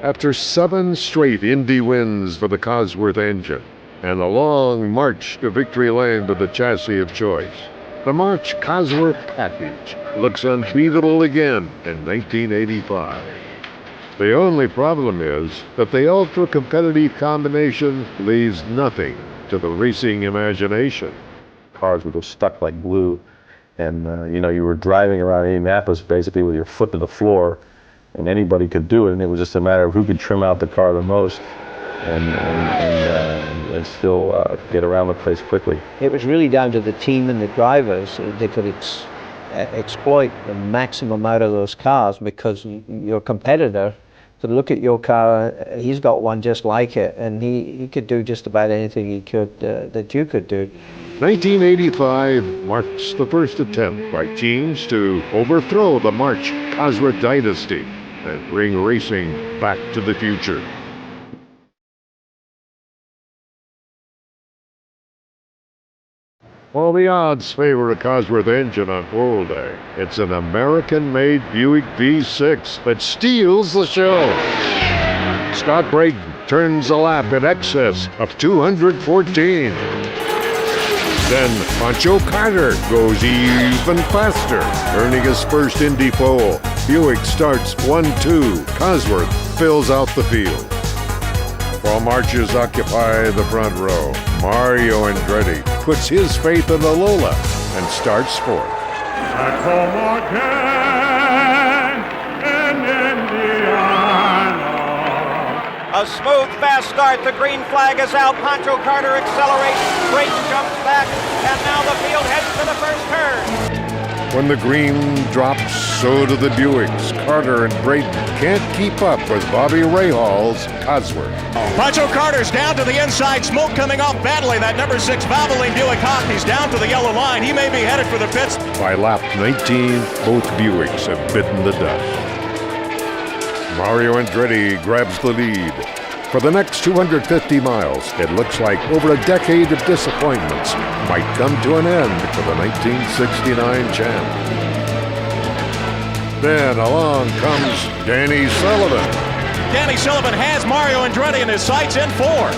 After 7 straight Indy wins for the Cosworth engine and a long march to victory lane to the chassis of choice, the March Cosworth package looks unbeatable again in 1985. The only problem is that the ultra-competitive combination leaves nothing to the racing imagination. Cars would go stuck like glue, and you know, you were driving around Indianapolis basically with your foot to the floor, and anybody could do it, and it was just a matter of who could trim out the car the most and still get around the place quickly. It was really down to the team and the drivers. They could exploit the maximum out of those cars, because your competitor could look at your car, he's got one just like it, and he could do just about anything he could that you could do. 1985 marks the first attempt by teams to overthrow the March Cosworth dynasty and bring racing back to the future. Well, the odds favor a Cosworth engine on pole day. It's an American-made Buick V6 that steals the show. Scott Braden turns a lap in excess of 214. Then Pancho Carter goes even faster, earning his first Indy pole. Buick starts 1-2. Cosworth fills out the field. While Marches occupy the front row, Mario Andretti puts his faith in the Lola and starts fourth. Back home again in Indiana. A smooth, fast start. The green flag is out. Pancho Carter accelerates. Brayton jumps back, and now the field heads to the first turn. When the green drops, so do the Buicks. Carter and Brayton can't keep up with Bobby Rahall's Cosworth. Pancho Carter's down to the inside. Smoke coming off badly. That number 6 Valvoline Buick Hawk. He's down to the yellow line. He may be headed for the pits. By lap 19, both Buicks have bitten the dust. Mario Andretti grabs the lead. For the next 250 miles, it looks like over a decade of disappointments might come to an end for the 1969 champ. Then along comes Danny Sullivan. Danny Sullivan has Mario Andretti in his sights in 4.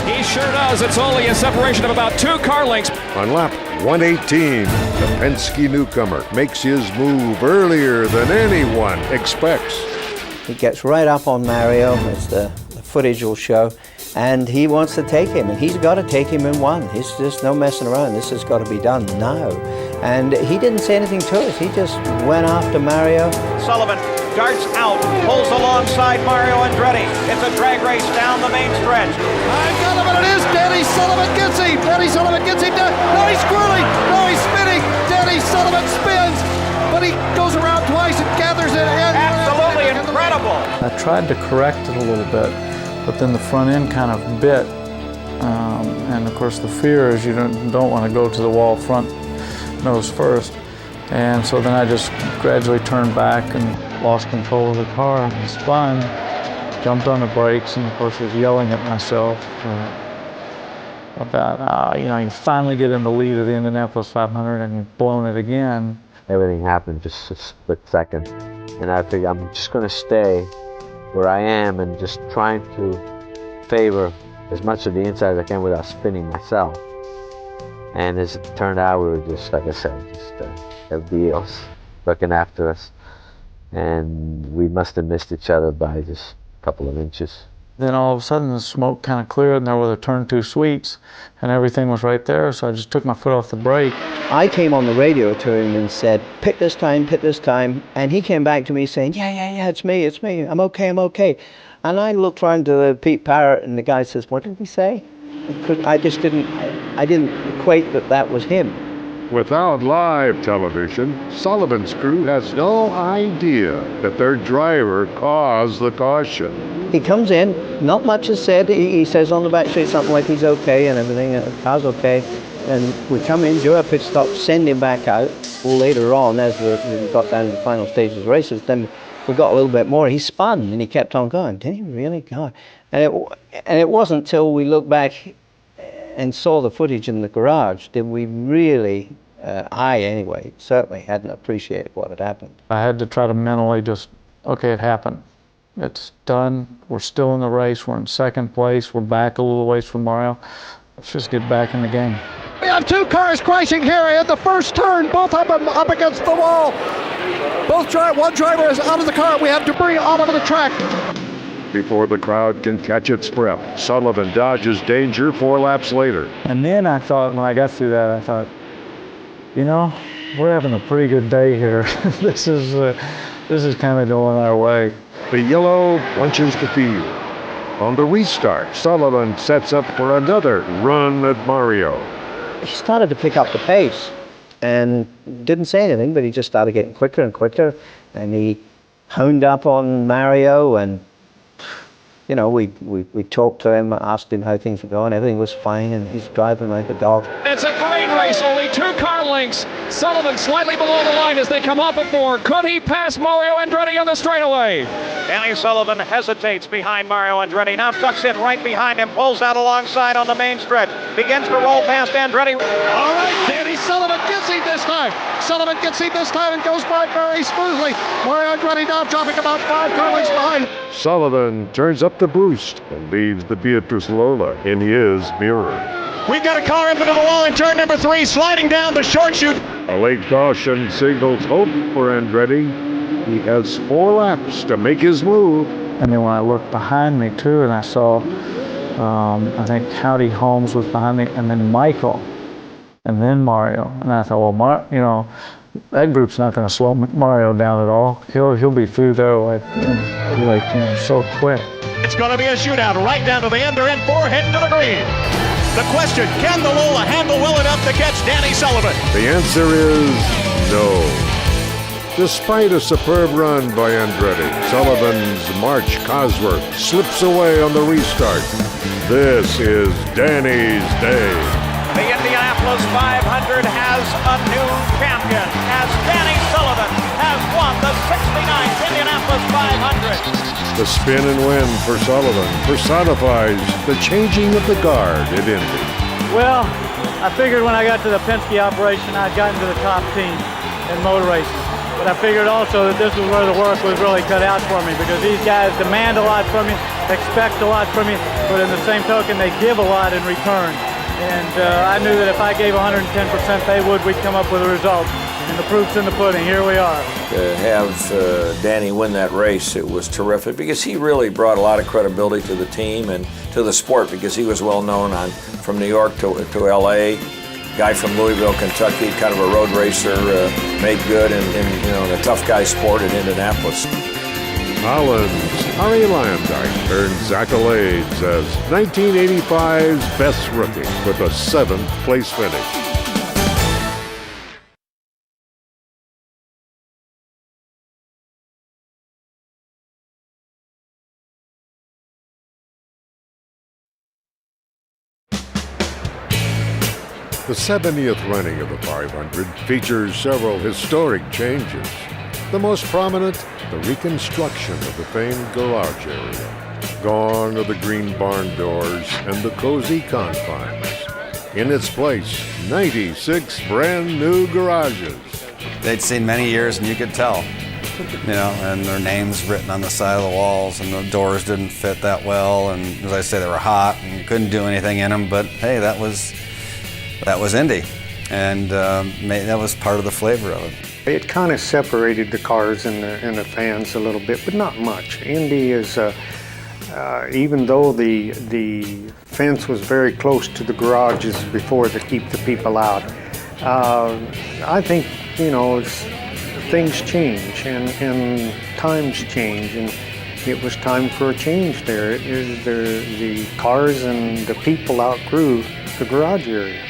He sure does. It's only a separation of about 2 car lengths. On lap 118, the Penske newcomer makes his move earlier than anyone expects. He gets right up on Mario, as the footage will show, and he wants to take him, and he's got to take him in 1. There's just no messing around. This has got to be done now. And he didn't say anything to us. He just went after Mario. Sullivan darts out, pulls alongside Mario Andretti. It's a drag race down the main stretch. I got him, and it is Danny Sullivan gets him. Danny Sullivan gets him down. No, he's squirreling. No, he's spinning. Danny Sullivan spins, but he goes around twice and gathers it in. Absolutely incredible. I tried to correct it a little bit, but then the front end kind of bit. And of course the fear is you don't want to go to the wall front nose first. And so then I just gradually turned back and lost control of the car and spun, jumped on the brakes, and of course was yelling at myself about, you know, you finally get in the lead of the Indianapolis 500 and you've blown it again. Everything happened just a split second. And I figured I'm just going to stay where I am and just trying to favor as much of the inside as I can without spinning myself. And as it turned out, we were just, like I said, just FBOs looking after us. And we must have missed each other by just a couple of inches. Then all of a sudden the smoke kind of cleared and there were the turn 2 sweeps and everything was right there, so I just took my foot off the brake. I came on the radio to him and said, pit this time, and he came back to me saying, yeah, it's me, I'm okay. And I looked around to the Pete Parrott and the guy says, what did he say? I didn't equate that was him. Without live television, Sullivan's crew has no idea that their driver caused the caution. He comes in, not much is said. He says on the back street something like he's okay and everything, the car's okay. And we come in, do a pit stop, send him back out. Later on, as we got down to the final stages of races, then we got a little bit more. He spun and he kept on going. Did he really? God. And it wasn't until we looked back and saw the footage in the garage did we really, I anyway, certainly hadn't appreciated what had happened. I had to try to mentally just, okay, it happened. It's done. We're still in the race. We're in second place. We're back a little ways from Mario. Let's just get back in the game. We have 2 cars crashing here in the first turn, both of them up against the wall. One driver is out of the car. We have debris all over the track. Before the crowd can catch its breath, Sullivan dodges danger 4 laps later. And then I thought, when I got through that, I thought, you know, we're having a pretty good day here. This is kind of going our way. The yellow punches the field. On the restart, Sullivan sets up for another run at Mario. He started to pick up the pace and didn't say anything, but he just started getting quicker and quicker. And he honed up on Mario, and you know, we talked to him, asked him how things were going. Everything was fine, and he's driving like a dog. It's a great race, only 2 car lengths. Sullivan slightly below the line as they come off at 4. Could he pass Mario Andretti on the straightaway? Danny Sullivan hesitates behind Mario Andretti, now tucks in right behind him, pulls out alongside on the main stretch, begins to roll past Andretti. All right, Danny Sullivan gets him this time. And goes by very smoothly. Mario Andretti now dropping about 5 car lengths behind. Sullivan turns up the boost and leaves the Beatrice Lola in his mirror. We've got a car up into the wall in turn number 3, sliding down the short chute. A late caution signals hope for Andretti. He has 4 laps to make his move. And then when I looked behind me too, and I saw, I think Howdy Holmes was behind me, and then Michael, and then Mario. And I thought, well, you know, that group's not going to slow Mario down at all. He'll be through there like so quick. It's going to be a shootout right down to the end. They're in 4 heading to the green. The question, can the Lola handle well enough to catch Danny Sullivan? The answer is no. Despite a superb run by Andretti, Sullivan's March Cosworth slips away on the restart. This is Danny's day. The Indianapolis 500 has a new champion as Danny Sullivan has won the 69th Indianapolis 500. The spin and win for Sullivan personifies the changing of the guard at Indy. Well, I figured when I got to the Penske operation, I'd gotten to the top team in motor racing. But I figured also that this was where the work was really cut out for me, because these guys demand a lot from you, expect a lot from you, but in the same token, they give a lot in return. And I knew that if I gave 110%, we'd come up with a result. And the proof's in the pudding. Here we are. To have Danny win that race, it was terrific because he really brought a lot of credibility to the team and to the sport, because he was well known from New York to LA. Guy from Louisville, Kentucky, kind of a road racer, made good in a tough guy sport at Indianapolis. Holland's Harry Landine earns accolades as 1985's best rookie with a 7th place finish. The 70th running of the 500 features several historic changes. The most prominent, the reconstruction of the famed garage area. Gone are the green barn doors and the cozy confines. In its place, 96 brand new garages. They'd seen many years and you could tell, and their names written on the side of the walls, and the doors didn't fit that well, and as I say, they were hot and you couldn't do anything in them, but hey, that was That was Indy, and that was part of the flavor of it. It kind of separated the cars and the fans a little bit, but not much. Indy is, even though the fence was very close to the garages before to keep the people out, I think, you know, things change and times change, and it was time for a change there. The cars and the people outgrew the garage area.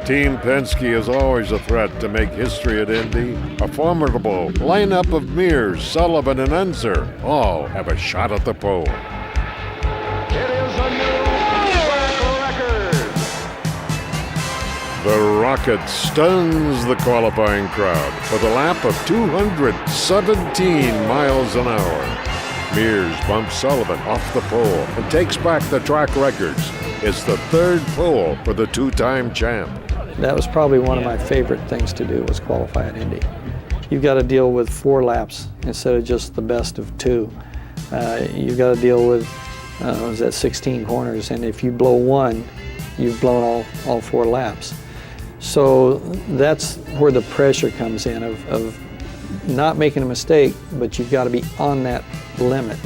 Team Penske is always a threat to make history at Indy. A formidable lineup of Mears, Sullivan, and Unser all have a shot at the pole. It is a new record. The rocket stuns the qualifying crowd with a lap of 217 miles an hour. Mears bumps Sullivan off the pole and takes back the track records. It's the third pole for the two-time champ. That was probably one of my favorite things to do, was qualify at Indy. You've got to deal with 4 laps instead of just the best of 2. You've got to deal with 16 corners, and if you blow one, you've blown all 4 laps. So that's where the pressure comes in of not making a mistake, but you've got to be on that limit.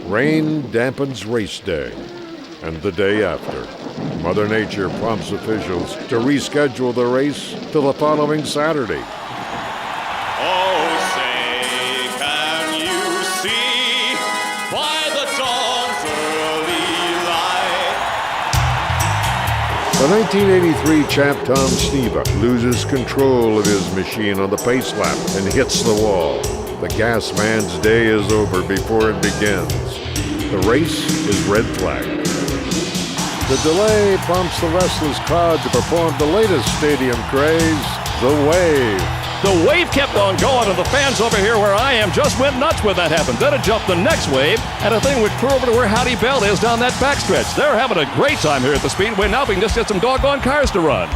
Rain dampens race day, and the day after, Mother Nature prompts officials to reschedule the race to the following Saturday. Oh, say, can you see by the dawn's early light? The 1983 champ Tom Sneva loses control of his machine on the pace lap and hits the wall. The gas man's day is over before it begins. The race is red flagged. The delay prompts the restless crowd to perform the latest stadium craze, the wave. The wave kept on going, and the fans over here where I am just went nuts when that happened. Then it jumped the next wave, and the thing would clear over to where Howdy Bell is down that backstretch. They're having a great time here at the Speedway. Now we can just get some doggone cars to run.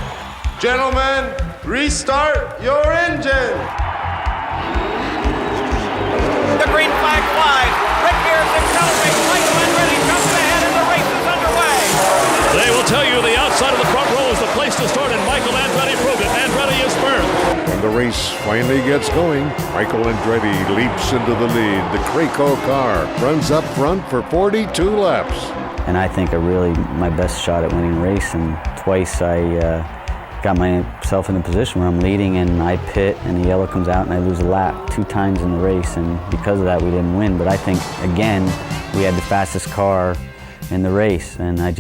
Gentlemen, restart your engine. The green flag flies. Rick Mears accelerates. Michael Andretti jumps ahead, and the race is underway. They will tell you the outside of the front row is the place to start, and Michael Andretti proved it. Andretti is first. When the race finally gets going, Michael Andretti leaps into the lead. The Craco car runs up front for 42 laps. And I think my best shot at winning a race, and twice I got myself in a position where I'm leading and I pit and the yellow comes out and I lose a lap 2 times in the race, and because of that we didn't win. But I think, again, we had the fastest car in the race, and it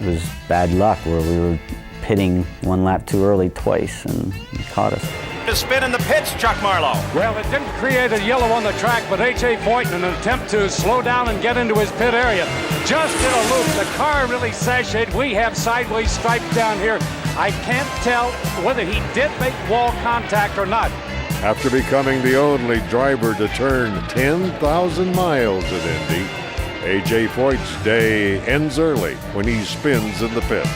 was bad luck where we were pitting 1 lap too early twice and it caught us. To spin in the pits, Chuck Marlowe. Well, it didn't create a yellow on the track, but A.J. Foyt, in an attempt to slow down and get into his pit area, just did a loop. The car really sashayed. We have sideways stripes down here. I can't tell whether he did make wall contact or not. After becoming the only driver to turn 10,000 miles at Indy, A.J. Foyt's day ends early when he spins in the pits.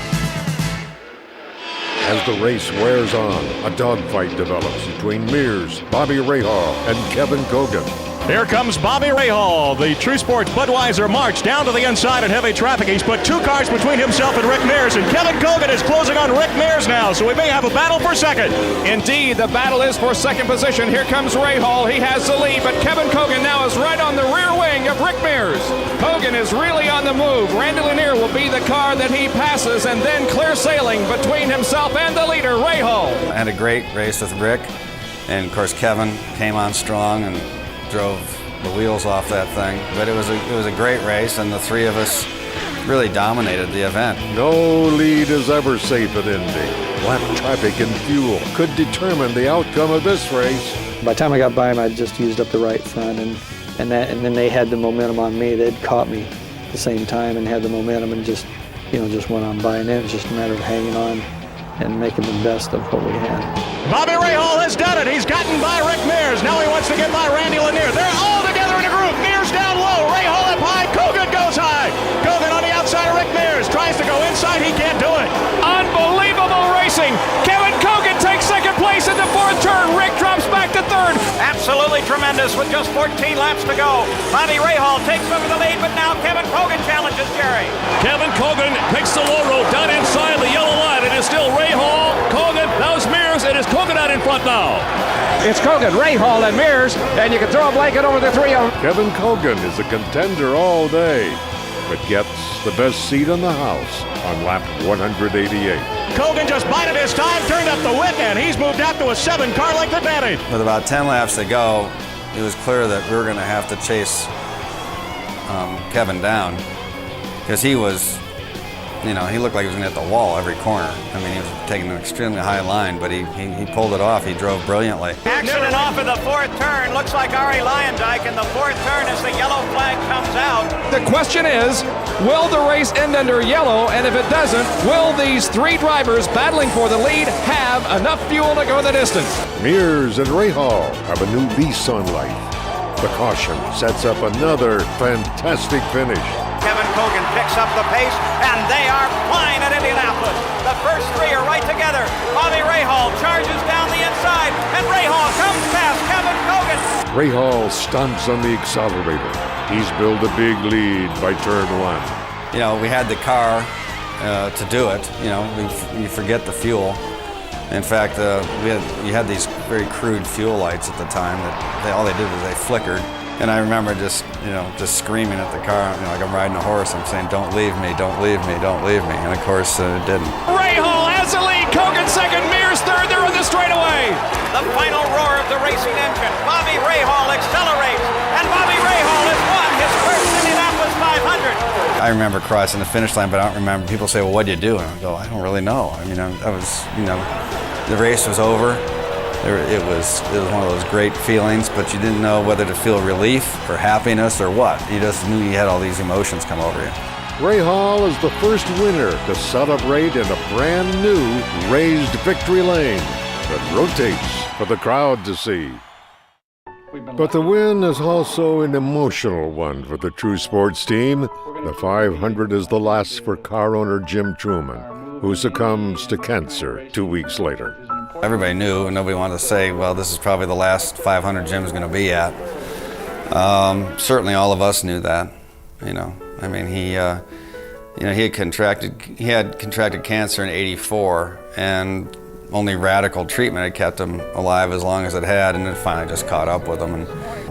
As the race wears on, a dogfight develops between Mears, Bobby Rahal, and Kevin Cogan. Here comes Bobby Rahal. The True Sports Budweiser march down to the inside in heavy traffic. He's put 2 cars between himself and Rick Mears, and Kevin Cogan is closing on Rick Mears now, so we may have a battle for second. Indeed, the battle is for second position. Here comes Rahal. He has the lead, but Kevin Cogan now is right on the rear wing of Rick Mears. Cogan is really on the move. Randy Lanier will be the car that he passes, and then clear sailing between himself and the leader, Rahal. I had a great race with Rick, and of course Kevin came on strong and drove the wheels off that thing. But it was a great race, and the 3 of us really dominated the event. No lead is ever safe at Indy. Lap traffic and fuel could determine the outcome of this race. By the time I got by him, I just used up the right front, and then they had the momentum on me. They'd caught me at the same time and had the momentum and just went on by. And then it was just a matter of hanging on and making the best of what we had. Bobby Rahal has done it. He's gotten by Rick Mears. Now he wants to get by Randy Lanier. They're all together in a group. Mears down low. Rahal up high. Cogan goes high. Cogan on the outside of Rick Mears. Tries to go inside. He can't do it. Unbelievable racing. Kevin Cogan takes second place in the 4th turn. Rick drops back to 3rd. Absolutely tremendous. tremendous with just 14 laps to go. Bobby Rahal takes over the lead, but now Kevin Cogan challenges Jerry. Kevin Cogan picks the low road down inside the yellow line. It is still Rahal, Cogan, now it's Mears. It is Cogan out in front now. It's Cogan, Rahal, and Mears, and you can throw a blanket over the three of them. Kevin Cogan is a contender all day, but gets the best seat in the house on lap 188. Cogan just bided his time, turned up the whip, and he's moved out to a 7-car length advantage. With about 10 laps to go, it was clear that we were going to have to chase Kevin down because he was, you know, he looked like he was going to hit the wall every corner. I mean, he was taking an extremely high line, but he pulled it off. He drove brilliantly. Accident off of the fourth turn. Looks like Ari Leyendijk in the fourth turn as the yellow flag comes out. The question is, will the race end under yellow? And if it doesn't, will these three drivers battling for the lead have enough fuel to go the distance? Mears and Rahal have a new lease on life. The caution sets up another fantastic finish. Kevin Cogan picks up the pace, and they are flying at Indianapolis. The first three are right together. Bobby Rahal charges down the inside, and Rahal comes past Kevin Cogan. Rahal stomps on the accelerator. He's built a big lead by turn one. You know, we had the car to do it. You know, you forget the fuel. In fact, you had these very crude fuel lights at the time that all they did was they flickered. And I remember just screaming at the car, you know, like I'm riding a horse. I'm saying, "Don't leave me, don't leave me, don't leave me." And of course, it didn't. Rahal has the lead. Cogan second, Mears third. They're on the straightaway. The final roar of the racing engine. Bobby Rahal accelerates, and Bobby Rahal has won his first Indianapolis 500. I remember crossing the finish line, but I don't remember. People say, "Well, what'd you do?" And I go, "I don't really know." I mean, I was, you know, the race was over. It was one of those great feelings, but you didn't know whether to feel relief or happiness or what. You just knew you had all these emotions come over you. Rahal is the first winner to celebrate in a brand new raised victory lane that rotates for the crowd to see. But the win is also an emotional one for the True Sports team. The 500 is the last for car owner Jim Truman, who succumbs to cancer 2 weeks later. Everybody knew, and nobody wanted to say, well, this is probably the last 500 Jim's going to be at. Certainly all of us knew that, you know. I mean, he had contracted cancer in '84, and only radical treatment had kept him alive as long as it had, and it finally just caught up with him. And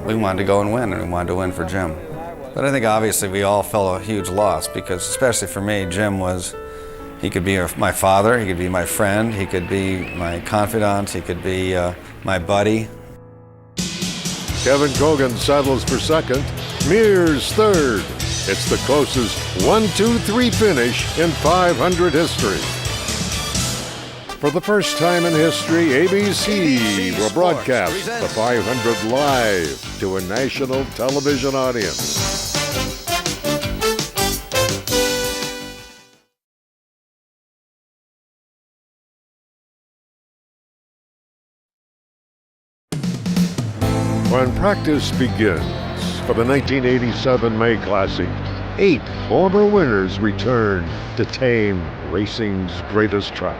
we wanted to go and win, and we wanted to win for Jim. But I think obviously we all felt a huge loss because, especially for me, Jim was, he could be my father, he could be my friend, he could be my confidant, he could be my buddy. Kevin Cogan settles for second, Mears third. It's the closest 1-2-3 finish in 500 history. For the first time in history, ABC will broadcast the 500 live to a national television audience. When practice begins for the 1987 May Classic, 8 former winners return to tame racing's greatest track.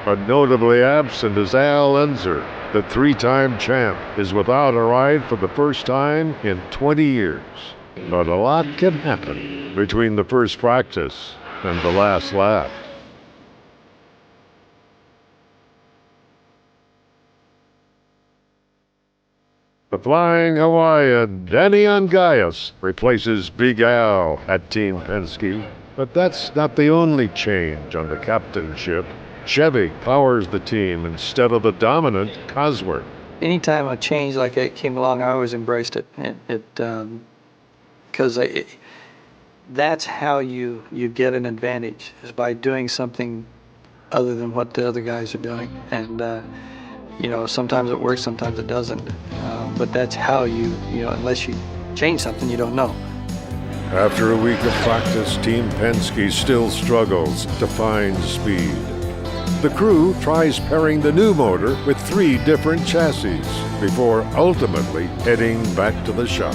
But notably absent is Al Unser. The 3-time champ is without a ride for the first time in 20 years. But a lot can happen between the first practice and the last lap. The Flying Hawaiian, Danny Ungaius, replaces Big Al at Team Penske. But that's not the only change on the captainship. Chevy powers the team instead of the dominant Cosworth. Anytime a change like that came along, I always embraced it. Because that's how you get an advantage, is by doing something other than what the other guys are doing. And sometimes it works, sometimes it doesn't. But that's how unless you change something, you don't know. After a week of practice, Team Penske still struggles to find speed. The crew tries pairing the new motor with 3 different chassis before ultimately heading back to the shop.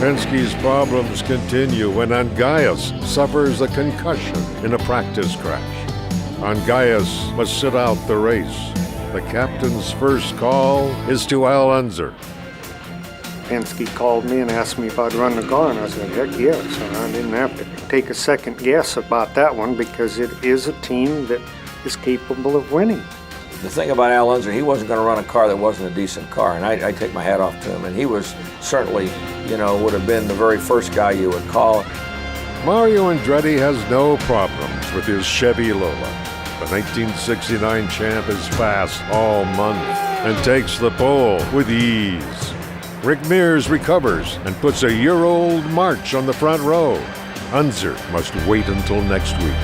Penske's problems continue when Ungaius suffers a concussion in a practice crash. Ungaius must sit out the race. the captain's first call is to Al Unser. Penske called me and asked me if I'd run the car, and I said, heck yes. And I didn't have to take a second guess about that one because it is a team that is capable of winning. The thing about Al Unser, he wasn't going to run a car that wasn't a decent car, and I take my hat off to him. And he was certainly, would have been the very first guy you would call. Mario Andretti has no problems with his Chevy Lola. The 1969 champ is fast all month and takes the pole with ease. Rick Mears recovers and puts a year-old March on the front row. Unser must wait until next week.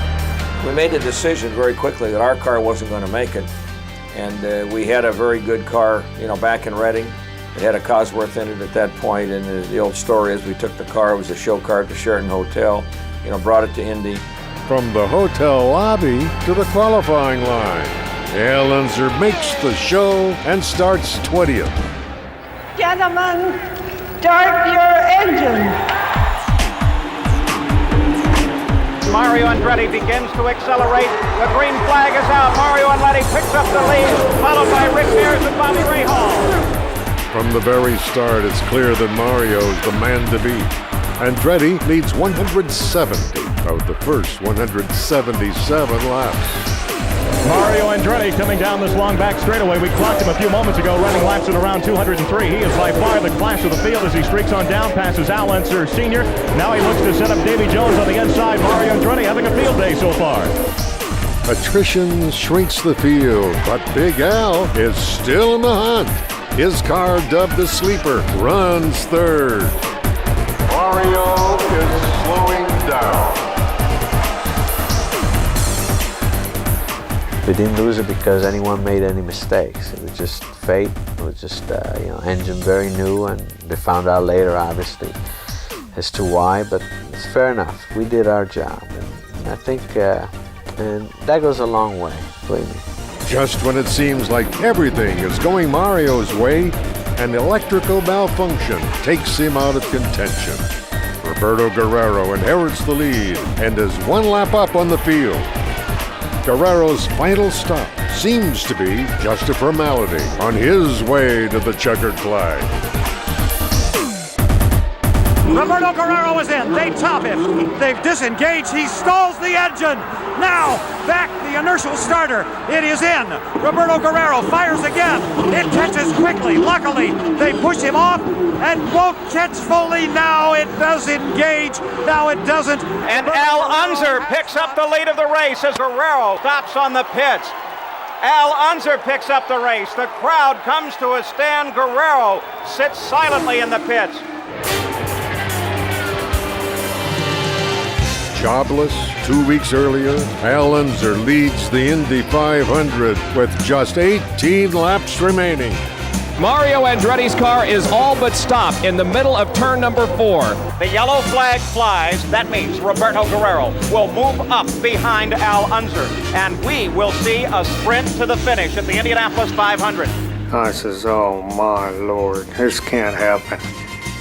We made a decision very quickly that our car wasn't going to make it. And we had a very good car, back in Reading. It had a Cosworth in it at that point, and the old story is we took the car, it was a show car at the Sheraton Hotel, brought it to Indy. From the hotel lobby to the qualifying line, Al Unser makes the show and starts 20th. Gentlemen, start your engine. Mario Andretti begins to accelerate. The green flag is out. Mario Andretti picks up the lead, followed by Rick Mears and Bobby Rahal. From the very start, it's clear that Mario is the man to beat. Andretti leads 170 of the first 177 laps. Mario Andretti coming down this long back straightaway. We clocked him a few moments ago, running laps at around 203. He is by far the class of the field as he streaks on down, passes Al Unser Sr. Now he looks to set up Davy Jones on the inside. Mario Andretti having a field day so far. Attrition shrinks the field, but Big Al is still in the hunt. His car, dubbed the Sleeper, runs third. Mario is slowing down. We didn't lose it because anyone made any mistakes. It was just fate. It was just, engine very new, and they found out later, obviously, as to why, but it's fair enough. We did our job, and I think, and that goes a long way, believe me. Just when it seems like everything is going Mario's way, an electrical malfunction takes him out of contention. Roberto Guerrero inherits the lead and is one lap up on the field. Guerrero's final stop seems to be just a formality on his way to the checkered flag. Roberto Guerrero is in. They top him. They've disengaged. He stalls the engine. Now, back the inertial starter. It is in. Roberto Guerrero fires again. It catches quickly. Luckily, they push him off and won't catch fully. Now it does engage. Now it doesn't. And Al Unser picks up the lead of the race as Guerrero stops on the pits. Al Unser picks up the race. The crowd comes to a stand. Guerrero sits silently in the pits. Jobless 2 weeks earlier, Al Unser leads the Indy 500 with just 18 laps remaining. Mario Andretti's car is all but stopped in the middle of turn number 4. The yellow flag flies. That means Roberto Guerrero will move up behind Al Unser, and we will see a sprint to the finish at the Indianapolis 500. I says, oh my Lord, this can't happen.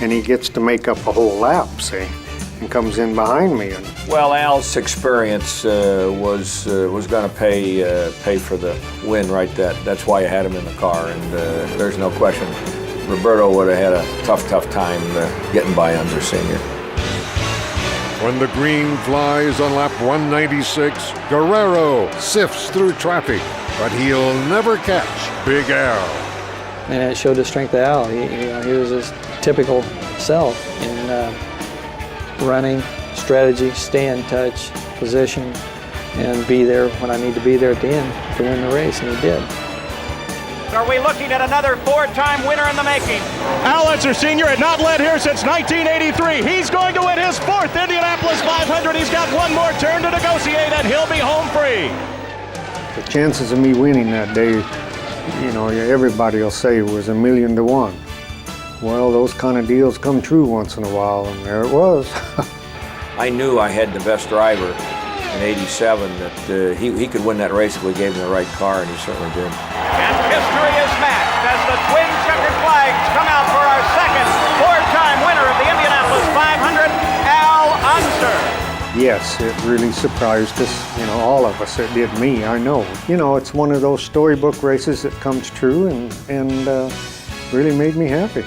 And he gets to make up a whole lap, see, and comes in behind me. Well, Al's experience was going to pay for the win right that's why I had him in the car, and there's no question Roberto would have had a tough time getting by Unser Sr. When the green flies on lap 196, Guerrero sifts through traffic, but he'll never catch Big Al. And it showed the strength of Al. He was his typical self in running, strategy, stay in touch, position, and be there when I need to be there at the end to win the race, and he did. Are we looking at another four-time winner in the making? Al Unser Sr. had not led here since 1983. He's going to win his 4th Indianapolis 500. He's got one more turn to negotiate, and he'll be home free. The chances of me winning that day, everybody will say it was 1,000,000 to 1. Well, those kind of deals come true once in a while, and there it was. I knew I had the best driver in '87, that he could win that race if we gave him the right car, and he certainly did. And history is matched as the twin checkered flags come out for our second four-time winner of the Indianapolis 500, Al Unser. yes, it really surprised us, you know, all of us. It did me, I know. You know, it's one of those storybook races that comes true and really made me happy.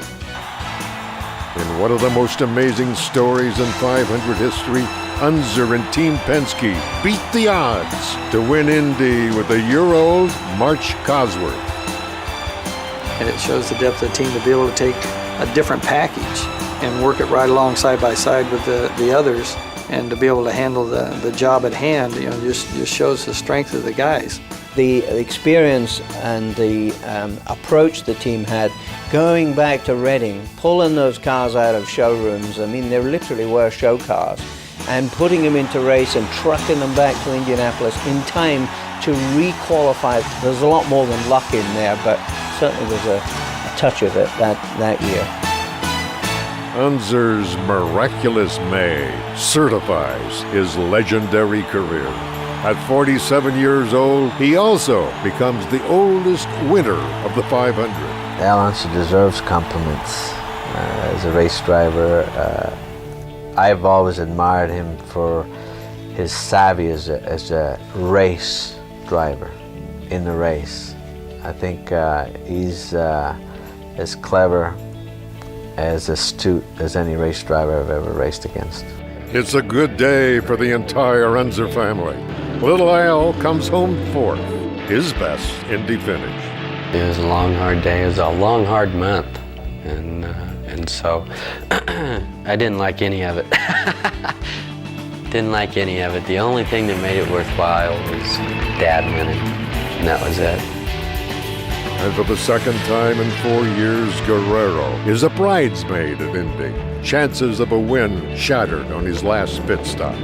In one of the most amazing stories in 500 history, Unser and Team Penske beat the odds to win Indy with a year-old March Cosworth. And it shows the depth of the team to be able to take a different package and work it right along side by side with the others, and to be able to handle the job at hand, you know, just shows the strength of the guys. The experience and the approach the team had going back to Reading, pulling those cars out of showrooms, I mean, they literally were show cars, and putting them into race and trucking them back to Indianapolis in time to re-qualify. There's a lot more than luck in there, but certainly there's a touch of it that year. Unser's miraculous May certifies his legendary career. At 47 years old, he also becomes the oldest winner of the 500. Al Unser deserves compliments as a race driver. I've always admired him for his savvy as a race driver in the race. I think he's as clever, as astute as any race driver I've ever raced against. It's a good day for the entire Unser family. Little Al comes home fourth, his best Indy finish. It was a long, hard day. It was a long, hard month, and so I didn't like any of it. Didn't like any of it. The only thing that made it worthwhile was Dad winning, and that was it. And for the second time in 4 years, Guerrero is a bridesmaid at Indy. Chances of a win shattered on his last pit stop.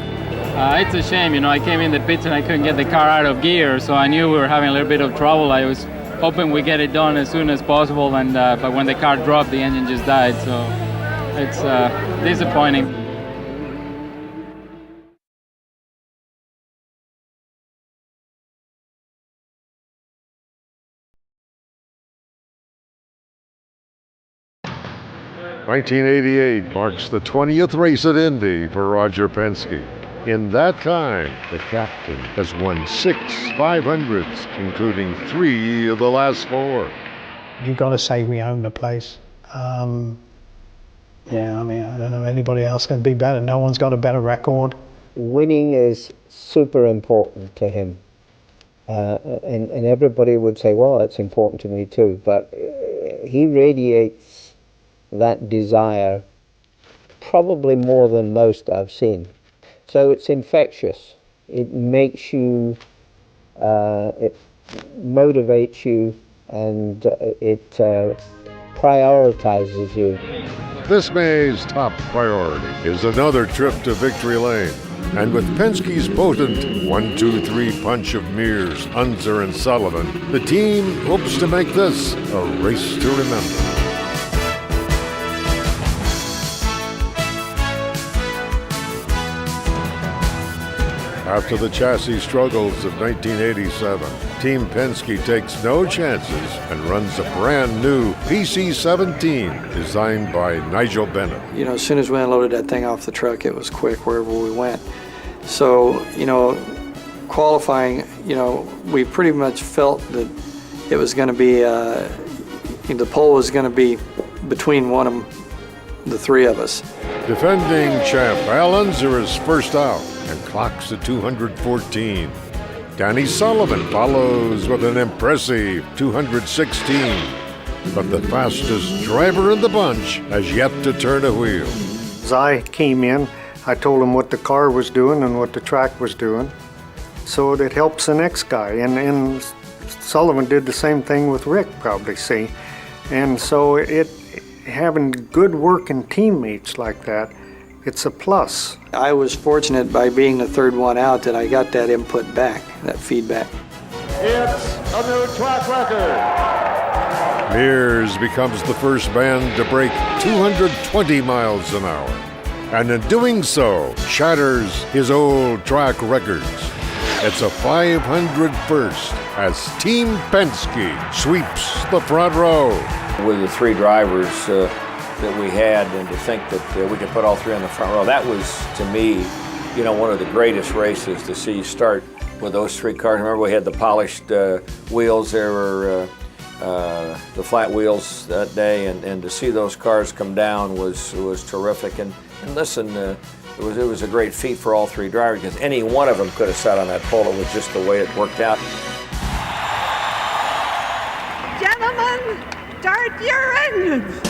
It's a shame, you know, I came in the pits and I couldn't get the car out of gear, so I knew we were having a little bit of trouble. I was hoping we get it done as soon as possible, and but when the car dropped, the engine just died, so it's disappointing. '88 marks the 20th race at Indy for Roger Penske. In that time, the captain has won 6 500s, including 3 of the last 4. You've got to say we own the place. Yeah, I mean, I don't know anybody else can be better. No one's got a better record. Winning is super important to him. And everybody would say, well, it's important to me too. But he radiates that desire probably more than most I've seen. So it's infectious. It makes you, it motivates you, and it prioritizes you. This May's top priority is another trip to Victory Lane. And with Penske's potent 1-2-3 punch of Mears, Unser, and Sullivan, the team hopes to make this a race to remember. After the chassis struggles of 1987, Team Penske takes no chances and runs a brand new PC-17 designed by Nigel Bennett. You know, as soon as we unloaded that thing off the truck, it was quick wherever we went. So, you know, qualifying, you know, we pretty much felt that it was going to be, the pole was going to be between one of the three of us. Defending champ Al Unser is first out and clocks at 214. Danny Sullivan follows with an impressive 216. But the fastest driver in the bunch has yet to turn a wheel. As I came in, I told him what the car was doing and what the track was doing, so it helps the next guy. And Sullivan did the same thing with Rick, probably, see. And so having good working teammates like that, it's a plus. I was fortunate by being the third one out that I got that input back, that feedback. It's a new track record. Mears becomes the first man to break 220 miles an hour, and in doing so, shatters his old track records. It's a 500 first as Team Penske sweeps the front row. With the 3 drivers that we had, and to think that we could put all 3 on the front row, that was, to me, you know, one of the greatest races to see start with those three cars. Remember, we had the polished wheels. There were the flat wheels that day, and to see those cars come down was terrific. And listen, it was a great feat for all three drivers, because any one of them could have sat on that pole. It was just the way it worked out. Gentlemen, start your engines.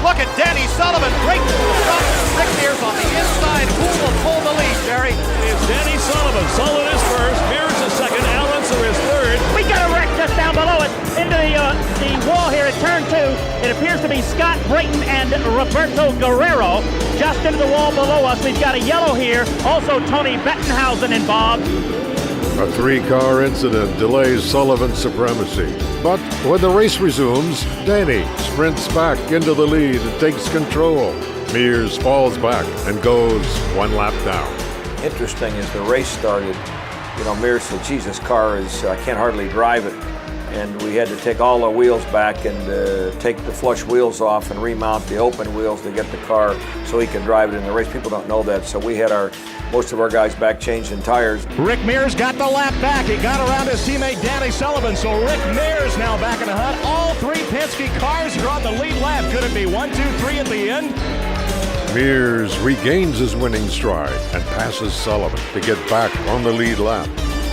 Look at Danny Sullivan break through the front. Rick Mears on the inside. Who will pull the lead, Jerry? It's Danny Sullivan. Sullivan is first, Mears is second, Allenser is third. We got a wreck just down below us into the wall here at turn 2. It appears to be Scott Brayton and Roberto Guerrero just into the wall below us. We've got a yellow here. Also Tony Bettenhausen involved. A three-car incident delays Sullivan's supremacy. But when the race resumes, Danny sprints back into the lead and takes control. Mears falls back and goes one lap down. Interesting, as the race started, you know, Mears said, geez, this car is, I can't hardly drive it. And we had to take all the wheels back and take the flush wheels off and remount the open wheels to get the car so he could drive it in the race. People don't know that, so we had most of our guys back changing tires. Rick Mears got the lap back. He got around his teammate Danny Sullivan, so Rick Mears now back in the hunt. All three Penske cars are on the lead lap. Could it be 1, 2, 3 at the end? Mears regains his winning stride and passes Sullivan to get back on the lead lap.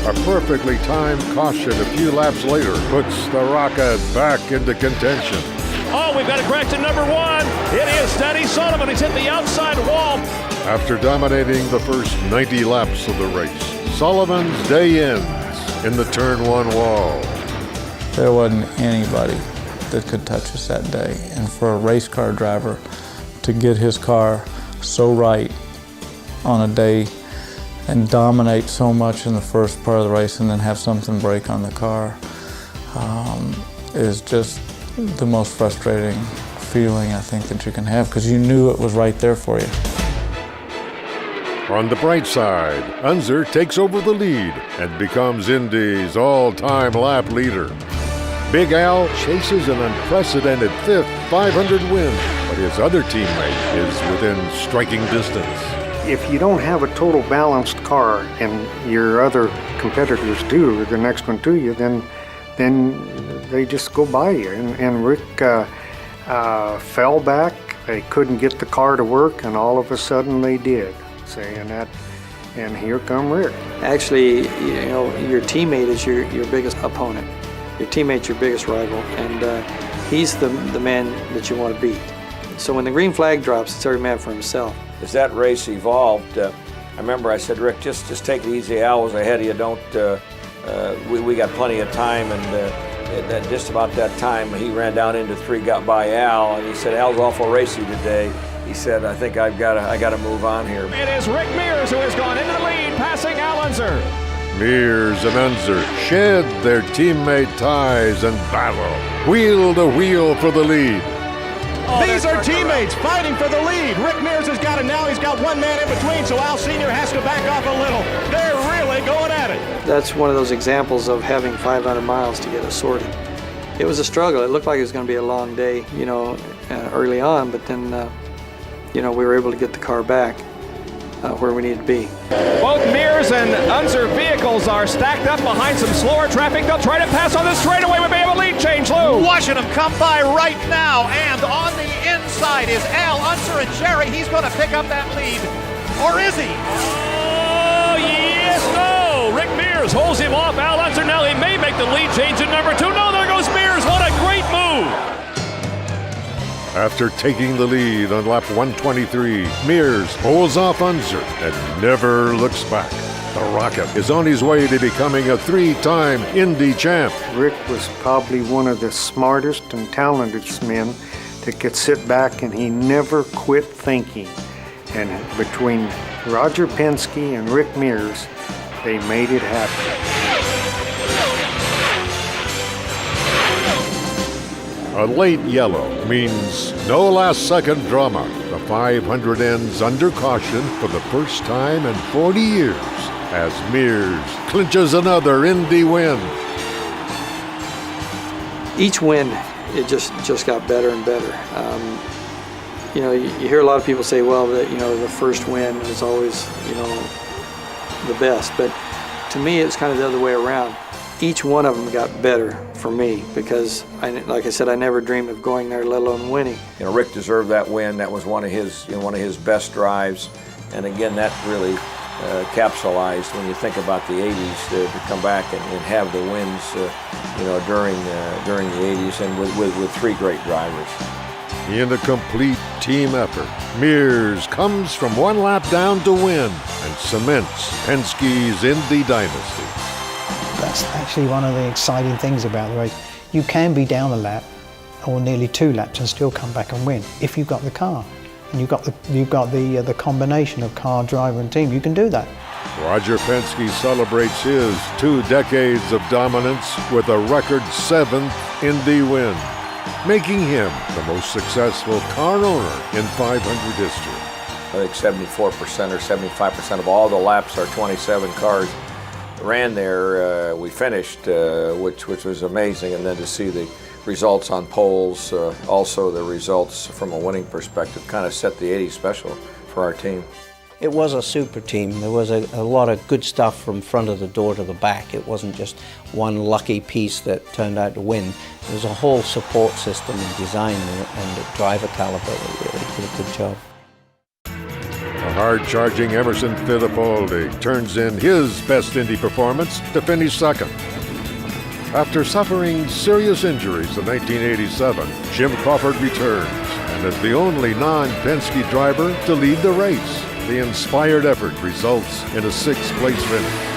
A perfectly timed caution a few laps later puts the Rocket back into contention. Oh, we've got a correction number 1. It is Danny Sullivan. He's hit the outside wall. After dominating the first 90 laps of the race, Sullivan's day ends in the turn 1 wall. There wasn't anybody that could touch us that day. And for a race car driver to get his car so right on a day and dominate so much in the first part of the race and then have something break on the car is just the most frustrating feeling I think that you can have, because you knew it was right there for you. On the bright side, Unser takes over the lead and becomes Indy's all-time lap leader. Big Al chases an unprecedented 5th 500 win, but his other teammate is within striking distance. If you don't have a total balanced car and your other competitors do, or the next one to you, then they just go by you. And Rick fell back. They couldn't get the car to work, and all of a sudden they did. Saying that, and here come Rick. Actually, you know, your teammate is your biggest opponent. Your teammate's your biggest rival, and he's the man that you want to beat. So when the green flag drops, it's every man for himself. As that race evolved, I remember I said, Rick, just take it easy. Al was ahead of you. Don't. We got plenty of time, and just about that time, he ran down into 3, got by Al, and he said, Al's awful racy today. He said, I think I got to move on here. It is Rick Mears who has gone into the lead, passing Allenser. Mears and Unser shed their teammate ties and battle, wheel to wheel for the lead. These are teammates fighting for the lead. Rick Mears has got it now. He's got one man in between, so Al Sr. has to back off a little. They're really going at it. That's one of those examples of having 500 miles to get us sorted. It was a struggle. It looked like it was going to be a long day, you know, early on, but then, you know, we were able to get the car back where we needed to be. Both Mears and Unser vehicles are stacked up behind some slower traffic. They'll try to pass on the straightaway. We may have a lead change, Lou. Watching them come by right now, and on the inside is Al Unser and Jerry. He's going to pick up that lead, or is he? Oh, yes, no. Rick Mears holds him off. Al Unser now, he may make the lead change in number 2. No, there goes Mears. What a great move. After taking the lead on lap 123, Mears pulls off Unser and never looks back. The Rocket is on his way to becoming a 3-time Indy champ. Rick was probably one of the smartest and talentedest men that could sit back, and he never quit thinking. And between Roger Penske and Rick Mears, they made it happen. A late yellow means no last-second drama. The 500 ends under caution for the first time in 40 years as Mears clinches another Indy win. Each win, it just got better and better. You know, you hear a lot of people say, well, that, you know, the first win is always, you know, the best. But to me, it's kind of the other way around. Each one of them got better for me because, like I said, I never dreamed of going there, let alone winning. You know, Rick deserved that win. That was one of his best drives, and again, that really capsulized when you think about the '80s to come back and have the wins, you know, during the '80s, and with three great drivers. In a complete team effort, Mears comes from one lap down to win and cements Penske's Indy dynasty. That's actually one of the exciting things about the race. You can be down a lap or nearly 2 laps and still come back and win if you've got the car. And you've got the combination of car, driver and team. You can do that. Roger Penske celebrates his 2 decades of dominance with a record 7th Indy win, making him the most successful car owner in 500 history. I think 74% or 75% of all the laps our 27 cars ran there, we finished, which was amazing. And then to see the results on poles, also the results from a winning perspective, kind of set the '80s special for our team. It was a super team. There was a lot of good stuff from front of the door to the back. It wasn't just one lucky piece that turned out to win. There was a whole support system and design and a driver caliber that really did a good job. A hard-charging Emerson Fittipaldi turns in his best Indy performance to finish second. After suffering serious injuries in 1987, Jim Crawford returns and is the only non-Penske driver to lead the race. The inspired effort results in a 6th-place finish.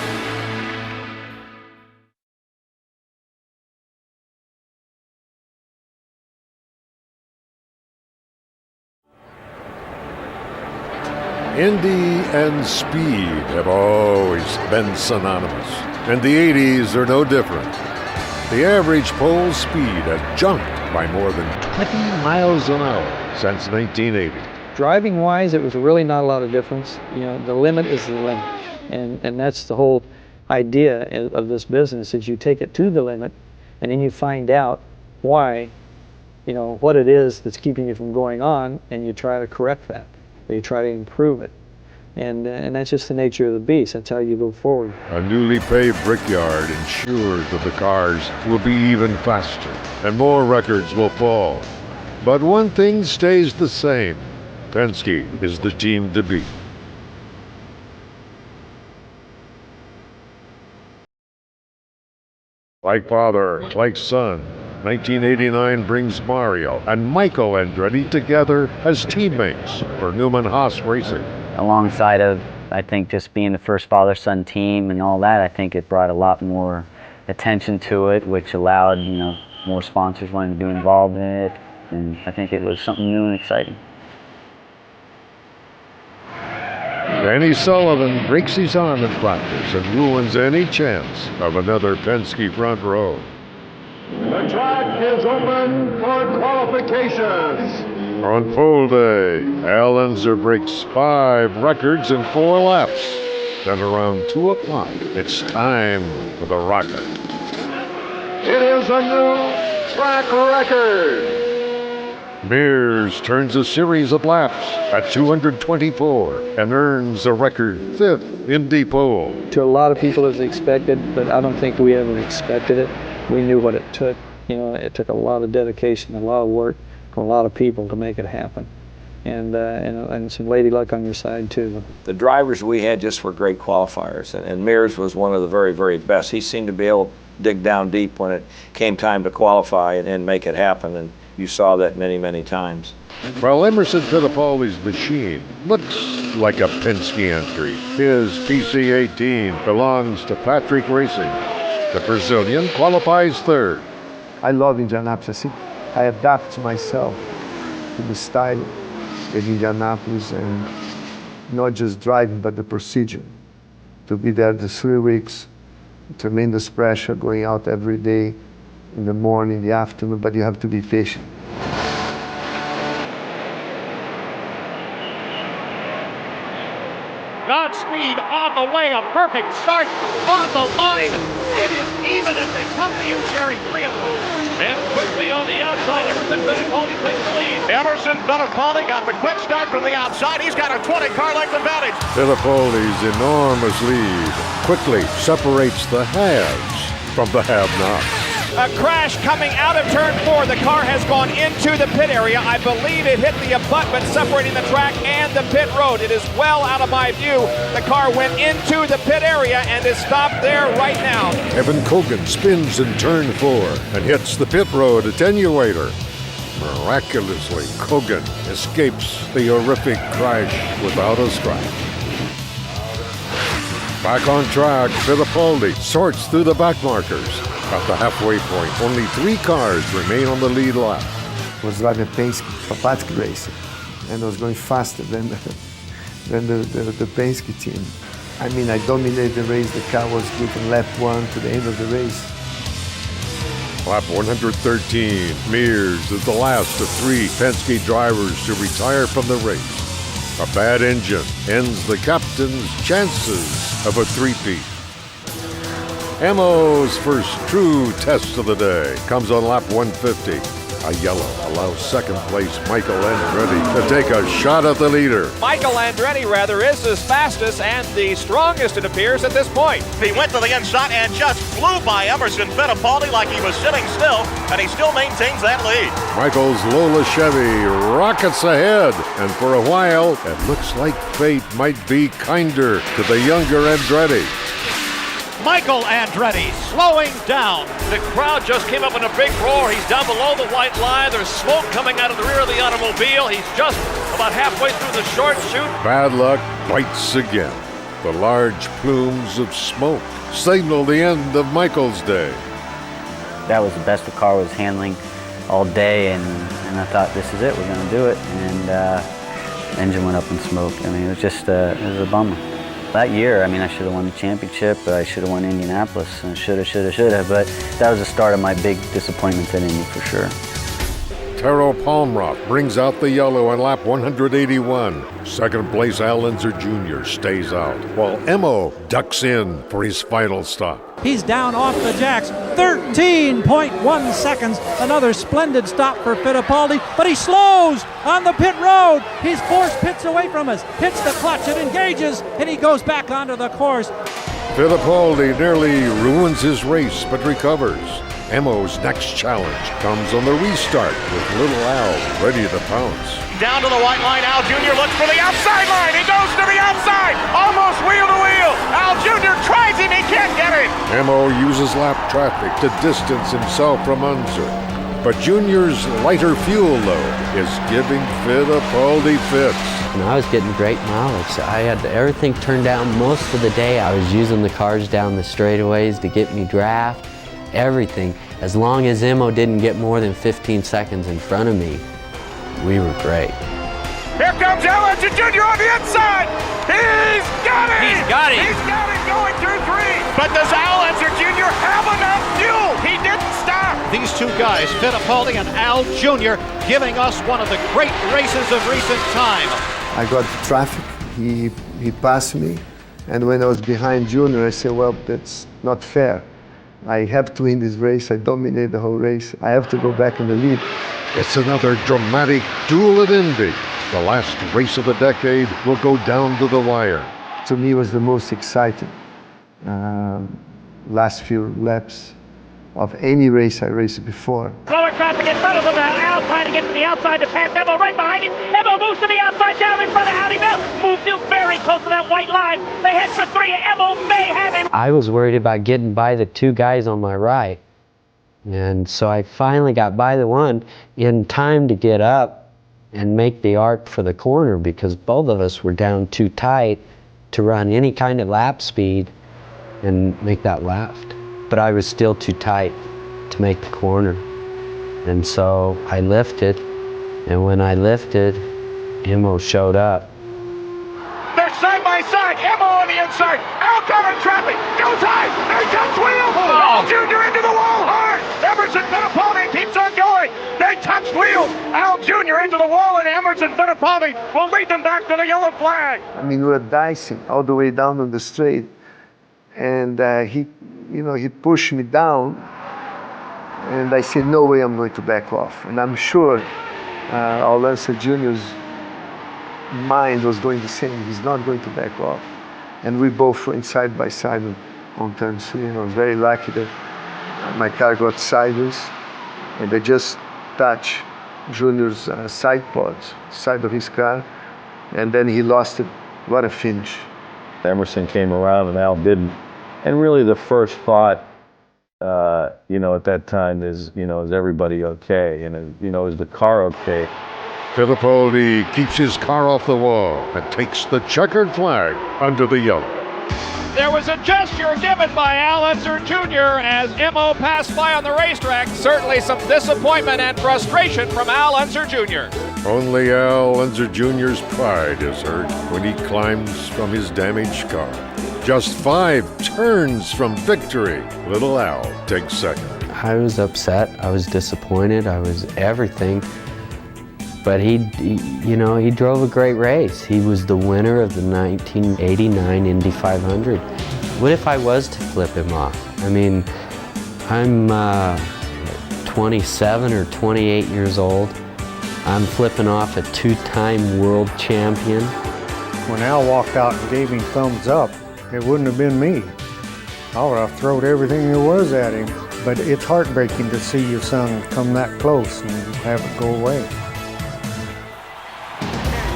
Indy and speed have always been synonymous, and the 80s are no different. The average pole speed has jumped by more than 20 miles an hour since 1980. Driving wise, it was really not a lot of difference. You know, the limit is the limit. And that's the whole idea of this business, is you take it to the limit and then you find out why, you know, what it is that's keeping you from going on, and you try to correct that. You try to improve it. And that's just the nature of the beast. That's how you go forward. A newly paved brickyard ensures that the cars will be even faster and more records will fall. But one thing stays the same. Penske is the team to beat. Like father, like son, 1989 brings Mario and Michael Andretti together as teammates for Newman Haas Racing. Alongside of, I think, just being the first father-son team and all that, I think it brought a lot more attention to it, which allowed, you know, more sponsors wanting to be involved in it, and I think it was something new and exciting. Danny Sullivan breaks his arm in practice and ruins any chance of another Penske front row. The track is open for qualifications. On pole day, Al Unser breaks 5 records in 4 laps. Then around 2 o'clock, it's time for the rocket. It is a new track record. Mears turns a series of laps at 224 and earns a record 5th Indy pole. To a lot of people, it was expected, but I don't think we ever expected it. We knew what it took. You know, it took a lot of dedication, a lot of work from a lot of people to make it happen. And some lady luck on your side, too. The drivers we had just were great qualifiers, and Mears was one of the very, very best. He seemed to be able to dig down deep when it came time to qualify and make it happen, and you saw that many, many times. While Emerson Fittipaldi's machine looks like a Penske entry, his PC-18 belongs to Patrick Racing. The Brazilian qualifies 3rd. I love Indianapolis. I adapt myself to the style of Indianapolis, and not just driving, but the procedure. To be there the 3 weeks, tremendous pressure, going out every day, in the morning, in the afternoon, but you have to be patient. Godspeed on the way, a perfect start on the line. It is even as they come to you, Jerry Cleveland. And quickly on the outside, Emerson Fittipaldi takes the lead. Emerson Fittipaldi got the quick start from the outside. He's got a 20-car length advantage. Fittipaldi's enormous lead quickly separates the haves from the have-nots. A crash coming out of turn 4. The car has gone into the pit area. I believe it hit the abutment separating the track and the pit road. It is well out of my view. The car went into the pit area and is stopped there right now. Evan Cogan spins in turn 4 and hits the pit road attenuator. Miraculously, Cogan escapes the horrific crash without a scratch. Back on track, Fittipaldi sorts through the back markers. At the halfway point, only 3 cars remain on the lead lap. I was driving a Penske race, and I was going faster than the Penske team. I mean, I dominated the race. The car was good from lap 1 to the end of the race. Lap 113, Mears is the last of 3 Penske drivers to retire from the race. A bad engine ends the captain's chances of a three-peat. Emo's first true test of the day comes on lap 150. A yellow allows second place Michael Andretti to take a shot at the leader. Michael Andretti, is the fastest and the strongest, it appears, at this point. He went to the inside and just flew by Emerson Fittipaldi like he was sitting still, and he still maintains that lead. Michael's Lola Chevy rockets ahead, and for a while, it looks like fate might be kinder to the younger Andretti. Michael Andretti slowing down. The crowd just came up in a big roar. He's down below the white line. There's smoke coming out of the rear of the automobile. He's just about halfway through the short chute. Bad luck bites again. The large plumes of smoke signal the end of Michael's day. That was the best the car was handling all day, and I thought, this is it, we're going to do it. And the engine went up in smoke. I mean, it was just it was a bummer. That year, I mean, I should have won the championship. I should have won Indianapolis, and should have. But that was the start of my big disappointment in Indy, for sure. Taro Palmroth brings out the yellow on lap 181. Second place Al Unser Jr. stays out, while Emo ducks in for his final stop. He's down off the jacks, 13.1 seconds. Another splendid stop for Fittipaldi, but he slows on the pit road. He's forced pits away from us, hits the clutch, it engages, and he goes back onto the course. Fittipaldi nearly ruins his race, but recovers. Emo's next challenge comes on the restart with little Al ready to pounce. Down to the white line, Al Jr. looks for the outside line. He goes to the outside, almost wheel to wheel. Al Jr. tries him, he can't get it. Emo uses lap traffic to distance himself from Unser. But Junior's lighter fuel load is giving Fittipaldi fits. And I was getting great mileage. I had everything turned down most of the day. I was using the cars down the straightaways to get me draft. Everything. As long as Emo didn't get more than 15 seconds in front of me, we were great. Here comes Al Unser Jr. on the inside. He's got it. He's got it. He's got it going through 3. But does Al Unser Jr. have enough fuel? He didn't stop. These two guys, Fittipaldi and Al Jr., giving us one of the great races of recent time. I got the traffic. He passed me, and when I was behind Junior, I said, well, that's not fair. I have to win this race. I dominated the whole race. I have to go back in the lead. It's another dramatic duel at Indy. The last race of the decade will go down to the wire. To me, it was the most exciting last few laps of any race I raced before. Slower traffic in front of them now. Al trying to get to the outside to pass Emo right behind him. Emo moves to the outside down in front of Howdy Bell. Moves to very close to that white line. They head for 3. Emo may have him. I was worried about getting by the 2 guys on my right. And so I finally got by the one in time to get up and make the arc for the corner, because both of us were down too tight to run any kind of lap speed and make that left. But I was still too tight to make the corner. And so I lifted, and when I lifted, Emo showed up. They're side by side. Emo on the inside. Al covering traffic. Goes high. There comes Wheel. Al Jr. into the wall hard. Emerson Al Jr. into the wall, and Emerson Fittipaldi will lead them back to the yellow flag. I mean, we were dicing all the way down on the straight, and he pushed me down, and I said, no way I'm going to back off. And I'm sure our Lancer Jr.'s mind was doing the same. He's not going to back off. And we both went side by side on turn 3, and I was very lucky that my car got sideways, and I just touched Junior's side of his car, and then he lost it. What a finish. Emerson came around and Al didn't. And really the first thought, at that time is, is everybody okay? And, is the car okay? Fittipaldi keeps his car off the wall and takes the checkered flag under the yellow. There was a gesture given by Al Unser Jr. as Mo passed by on the racetrack. Certainly some disappointment and frustration from Al Unser Jr. Only Al Unser Jr.'s pride is hurt when he climbs from his damaged car. Just 5 turns from victory, little Al takes second. I was upset, I was disappointed, I was everything. But he drove a great race. He was the winner of the 1989 Indy 500. What if I was to flip him off? I mean, I'm 27 or 28 years old. I'm flipping off a 2-time world champion. When Al walked out and gave him thumbs up, it wouldn't have been me. I would have thrown everything there was at him. But it's heartbreaking to see your son come that close and have it go away.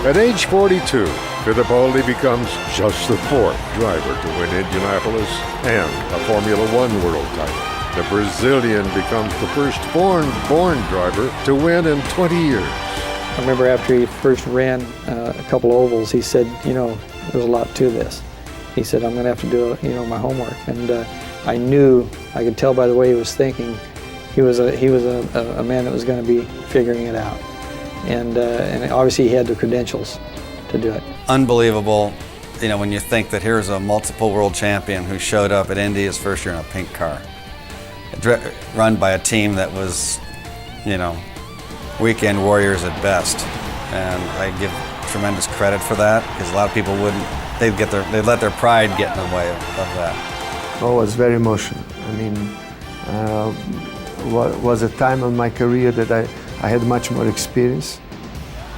At age 42, Fittipaldi becomes just the 4th driver to win Indianapolis and a Formula One world title. The Brazilian becomes the first foreign-born driver to win in 20 years. I remember after he first ran a couple ovals, he said, there's a lot to this. He said, I'm going to have to do, my homework. And I knew, I could tell by the way he was thinking, he was a man that was going to be figuring it out. And obviously he had the credentials to do it. Unbelievable, when you think that here's a multiple world champion who showed up at Indy his first year in a pink car, run by a team that was, weekend warriors at best. And I give tremendous credit for that, because a lot of people wouldn't, they'd let their pride get in the way of that. Oh, it was very emotional. I mean, was a time in my career that I had much more experience.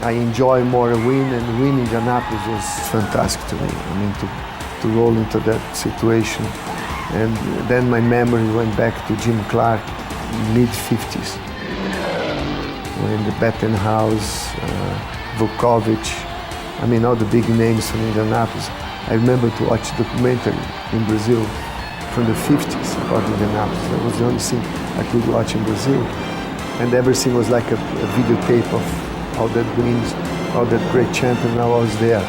I enjoy more a win, and winning Indianapolis was fantastic to me. I mean, to roll into that situation. And then my memory went back to Jim Clark, mid-50s. When the Bettenhouse, Vukovic, I mean, all the big names from Indianapolis. I remember to watch a documentary in Brazil from the 50s about Indianapolis. That was the only thing I could watch in Brazil. And everything was like a videotape of all that wins, all that great champion. Now I was there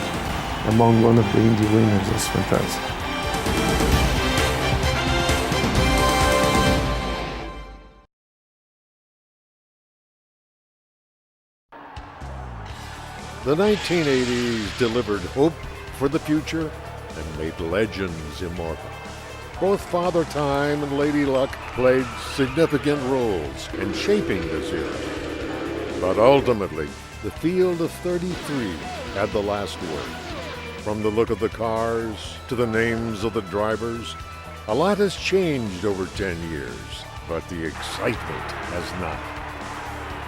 among one of the Indy winners. It was fantastic. The 1980s delivered hope for the future and made legends immortal. Both Father Time and Lady Luck played significant roles in shaping this era. But ultimately, the field of 33 had the last word. From the look of the cars to the names of the drivers, a lot has changed over 10 years, but the excitement has not.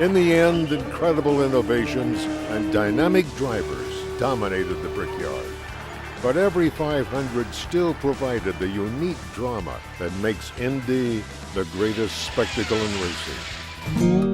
In the end, incredible innovations and dynamic drivers dominated the Brickyard. But every 500 still provided the unique drama that makes Indy the greatest spectacle in racing.